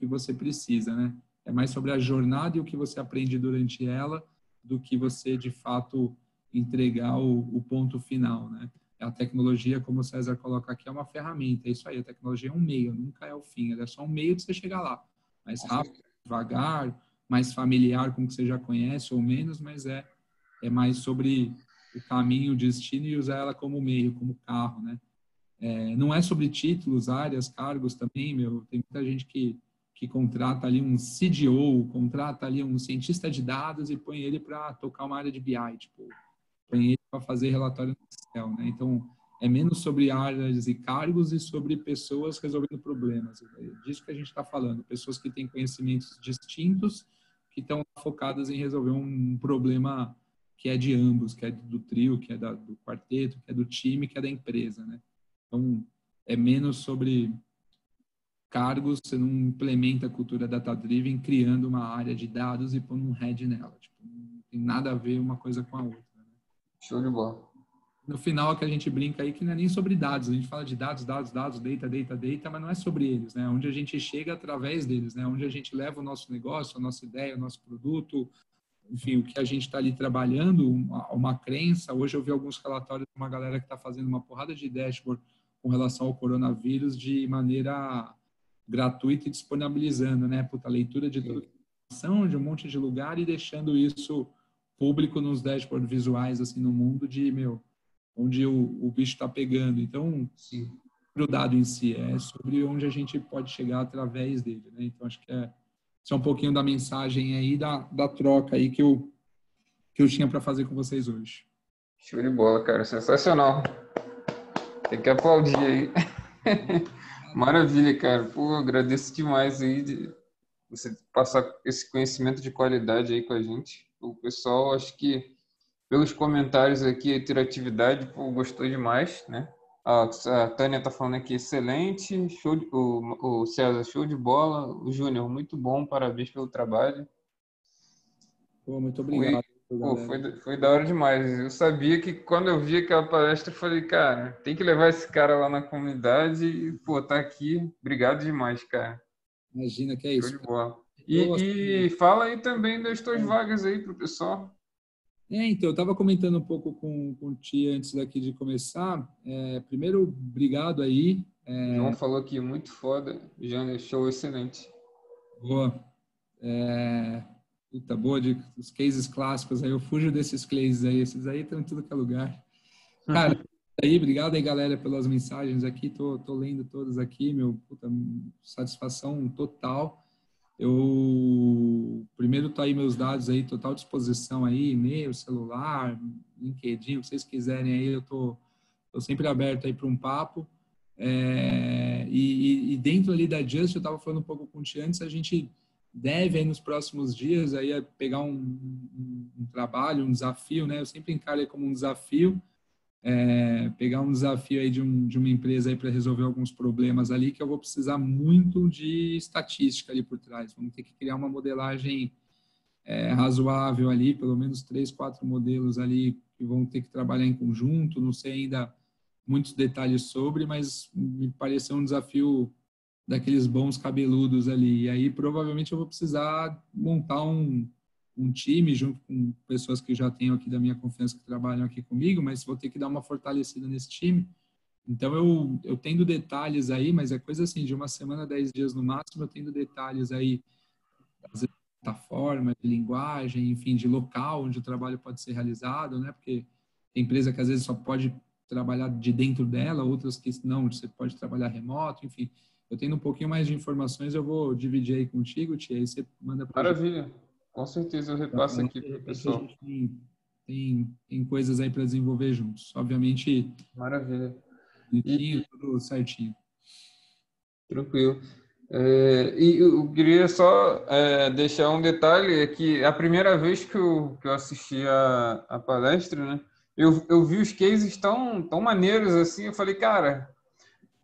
você precisa, né? É mais sobre a jornada e o que você aprende durante ela do que você, de fato, entregar o ponto final, né? A tecnologia, como o César coloca aqui, é uma ferramenta. É isso aí, a tecnologia é um meio, nunca é o fim. Ela é só um meio de você chegar lá. Mais rápido, devagar, mais familiar com o que você já conhece ou menos, mas é mais sobre o caminho, o destino e usar ela como meio, como carro, né? Não é sobre títulos, áreas, cargos também, tem muita gente que contrata ali um CDO, contrata ali um cientista de dados e põe ele para tocar uma área de BI, tipo, põe ele para fazer relatório no Excel, né? Então, é menos sobre áreas e cargos e sobre pessoas resolvendo problemas. É disso que a gente está falando, pessoas que têm conhecimentos distintos, que estão focadas em resolver um problema que é de ambos, que é do trio, que é do quarteto, que é do time, que é da empresa, né? Então, é menos sobre cargos, você não implementa a cultura data-driven criando uma área de dados e pondo um head nela. Tipo, não tem nada a ver uma coisa com a outra. Né? Show de bola. No final, que a gente brinca aí que não é nem sobre dados. A gente fala de dados, data, mas não é sobre eles, né? Onde a gente chega através deles, né? Onde a gente leva o nosso negócio, a nossa ideia, o nosso produto, enfim, o que a gente está ali trabalhando, uma crença. Hoje eu vi alguns relatórios de uma galera que está fazendo uma porrada de dashboard com relação ao coronavírus de maneira gratuita e disponibilizando, né? Puta, leitura de toda a informação, de um monte de lugar e deixando isso público nos dashboards visuais, assim, no mundo onde o bicho está pegando. Então, Sim. o dado em si é sobre onde a gente pode chegar através dele, né? Então, acho que isso é um pouquinho da mensagem aí, da troca aí que eu tinha para fazer com vocês hoje. Show de bola, cara. Sensacional. Tem que aplaudir aí. Maravilha, cara. Pô, agradeço demais aí de você passar esse conhecimento de qualidade aí com a gente. O pessoal, acho que pelos comentários aqui, a interatividade, pô, gostou demais, né? A Tânia tá falando aqui, excelente. O César, show de bola. O Júnior, muito bom. Parabéns pelo trabalho. Pô, muito obrigado. Foi da hora demais. Eu sabia que quando eu vi aquela palestra, eu falei, cara, tem que levar esse cara lá na comunidade e, pô, tá aqui. Obrigado demais, cara. Imagina que é Show isso. de bola. E fala aí também das tuas vagas aí pro pessoal. Então, eu estava comentando um pouco com o Tia antes daqui de começar. Primeiro, obrigado aí. João falou aqui, muito foda. Jânio, show excelente. Boa. Puta, boa os cases clássicos aí. Eu fujo desses cases aí. Esses aí estão em tudo que é lugar. Cara, aí, obrigado aí, galera, pelas mensagens aqui. Tô lendo todas aqui. Puta, satisfação total. Primeiro tá aí meus dados aí, total disposição aí, e-mail, celular, LinkedIn, o que vocês quiserem aí, eu tô sempre aberto aí para um papo. E dentro ali da Just, eu estava falando um pouco com o Tia antes, a gente deve aí nos próximos dias aí pegar um trabalho, um desafio, né? Eu sempre encaro aí como um desafio, pegar um desafio aí de uma empresa aí para resolver alguns problemas ali que eu vou precisar muito de estatística ali por trás. Vamos ter que criar uma modelagem razoável ali, pelo menos 3, 4 modelos ali que vão ter que trabalhar em conjunto, não sei ainda muitos detalhes sobre, mas me pareceu um desafio daqueles bons cabeludos ali. E aí, provavelmente, eu vou precisar montar um time junto com pessoas que já tenho aqui da minha confiança que trabalham aqui comigo, mas vou ter que dar uma fortalecida nesse time. Então, eu tendo detalhes aí, mas é coisa assim, de uma semana, 10 dias no máximo, eu tendo detalhes aí, às vezes, de plataforma, de linguagem, enfim, de local onde o trabalho pode ser realizado, né? Porque tem empresa que às vezes só pode trabalhar de dentro dela, outras que não, você pode trabalhar remoto, enfim. Eu tendo um pouquinho mais de informações, eu vou dividir aí contigo, Tia, aí você manda para a gente. Maravilha. Com certeza eu repasso aqui De para o repente a pessoal. gente tem coisas aí para desenvolver juntos. Obviamente, Maravilha. bonitinho, tudo certinho. Tranquilo. E eu queria só deixar um detalhe, é que a primeira vez que eu assisti a palestra, né, eu vi os cases tão maneiros assim, eu falei, cara,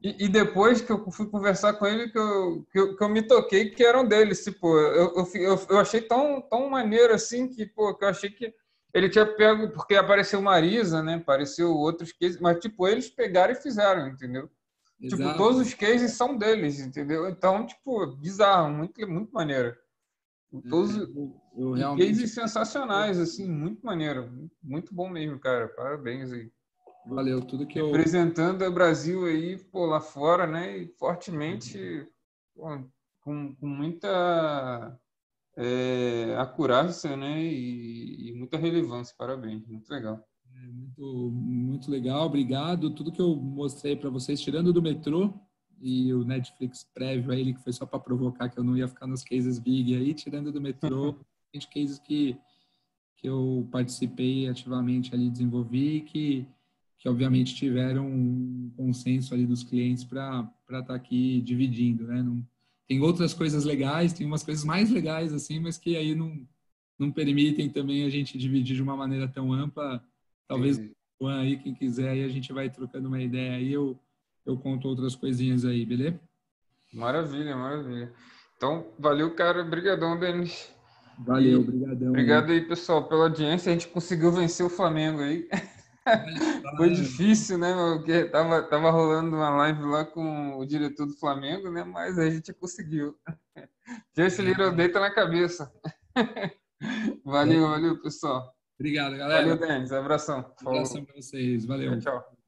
e depois que eu fui conversar com ele, que eu me toquei que eram deles, tipo, eu achei tão maneiro assim, que, pô, que eu achei que ele tinha pego, porque apareceu Marisa, né, apareceu outros cases, mas, tipo, eles pegaram e fizeram, entendeu? Tipo, Exato. todos os cases são deles, entendeu? Então, tipo, bizarro, muito maneiro. Todos Eu e realmente cases sensacionais, assim, muito maneiro. Muito bom mesmo, cara. Parabéns aí. valeu tudo que eu Representando o Brasil aí, pô, lá fora, né? E fortemente, pô, com muita acurácia, né? E muita relevância. Parabéns, muito legal. muito legal, obrigado. Tudo que eu mostrei para vocês, tirando do metrô e o Netflix prévio a ele, que foi só para provocar que eu não ia ficar nos cases big aí, tirando do metrô, tem cases que eu participei ativamente ali, desenvolvi, que obviamente tiveram um consenso ali dos clientes para estar aqui dividindo, né? Não, tem outras coisas legais, tem umas coisas mais legais assim, mas que aí não permitem também a gente dividir de uma maneira tão ampla. Talvez Entendi. o Juan aí, quem quiser, aí a gente vai trocando uma ideia aí, eu conto outras coisinhas aí, beleza? Maravilha, maravilha. Então, valeu, cara. Obrigadão, Denis. Valeu, E obrigadão aí. obrigado aí, pessoal, pela audiência. A gente conseguiu vencer o Flamengo aí. Foi difícil, né? Porque tava rolando uma live lá com o diretor do Flamengo, né? Mas a gente conseguiu. Just Little deita na cabeça. Valeu, pessoal. Obrigado, Valeu, galera. Denis. Abração. Um abração Falou. para vocês. Tchau, Valeu. tchau.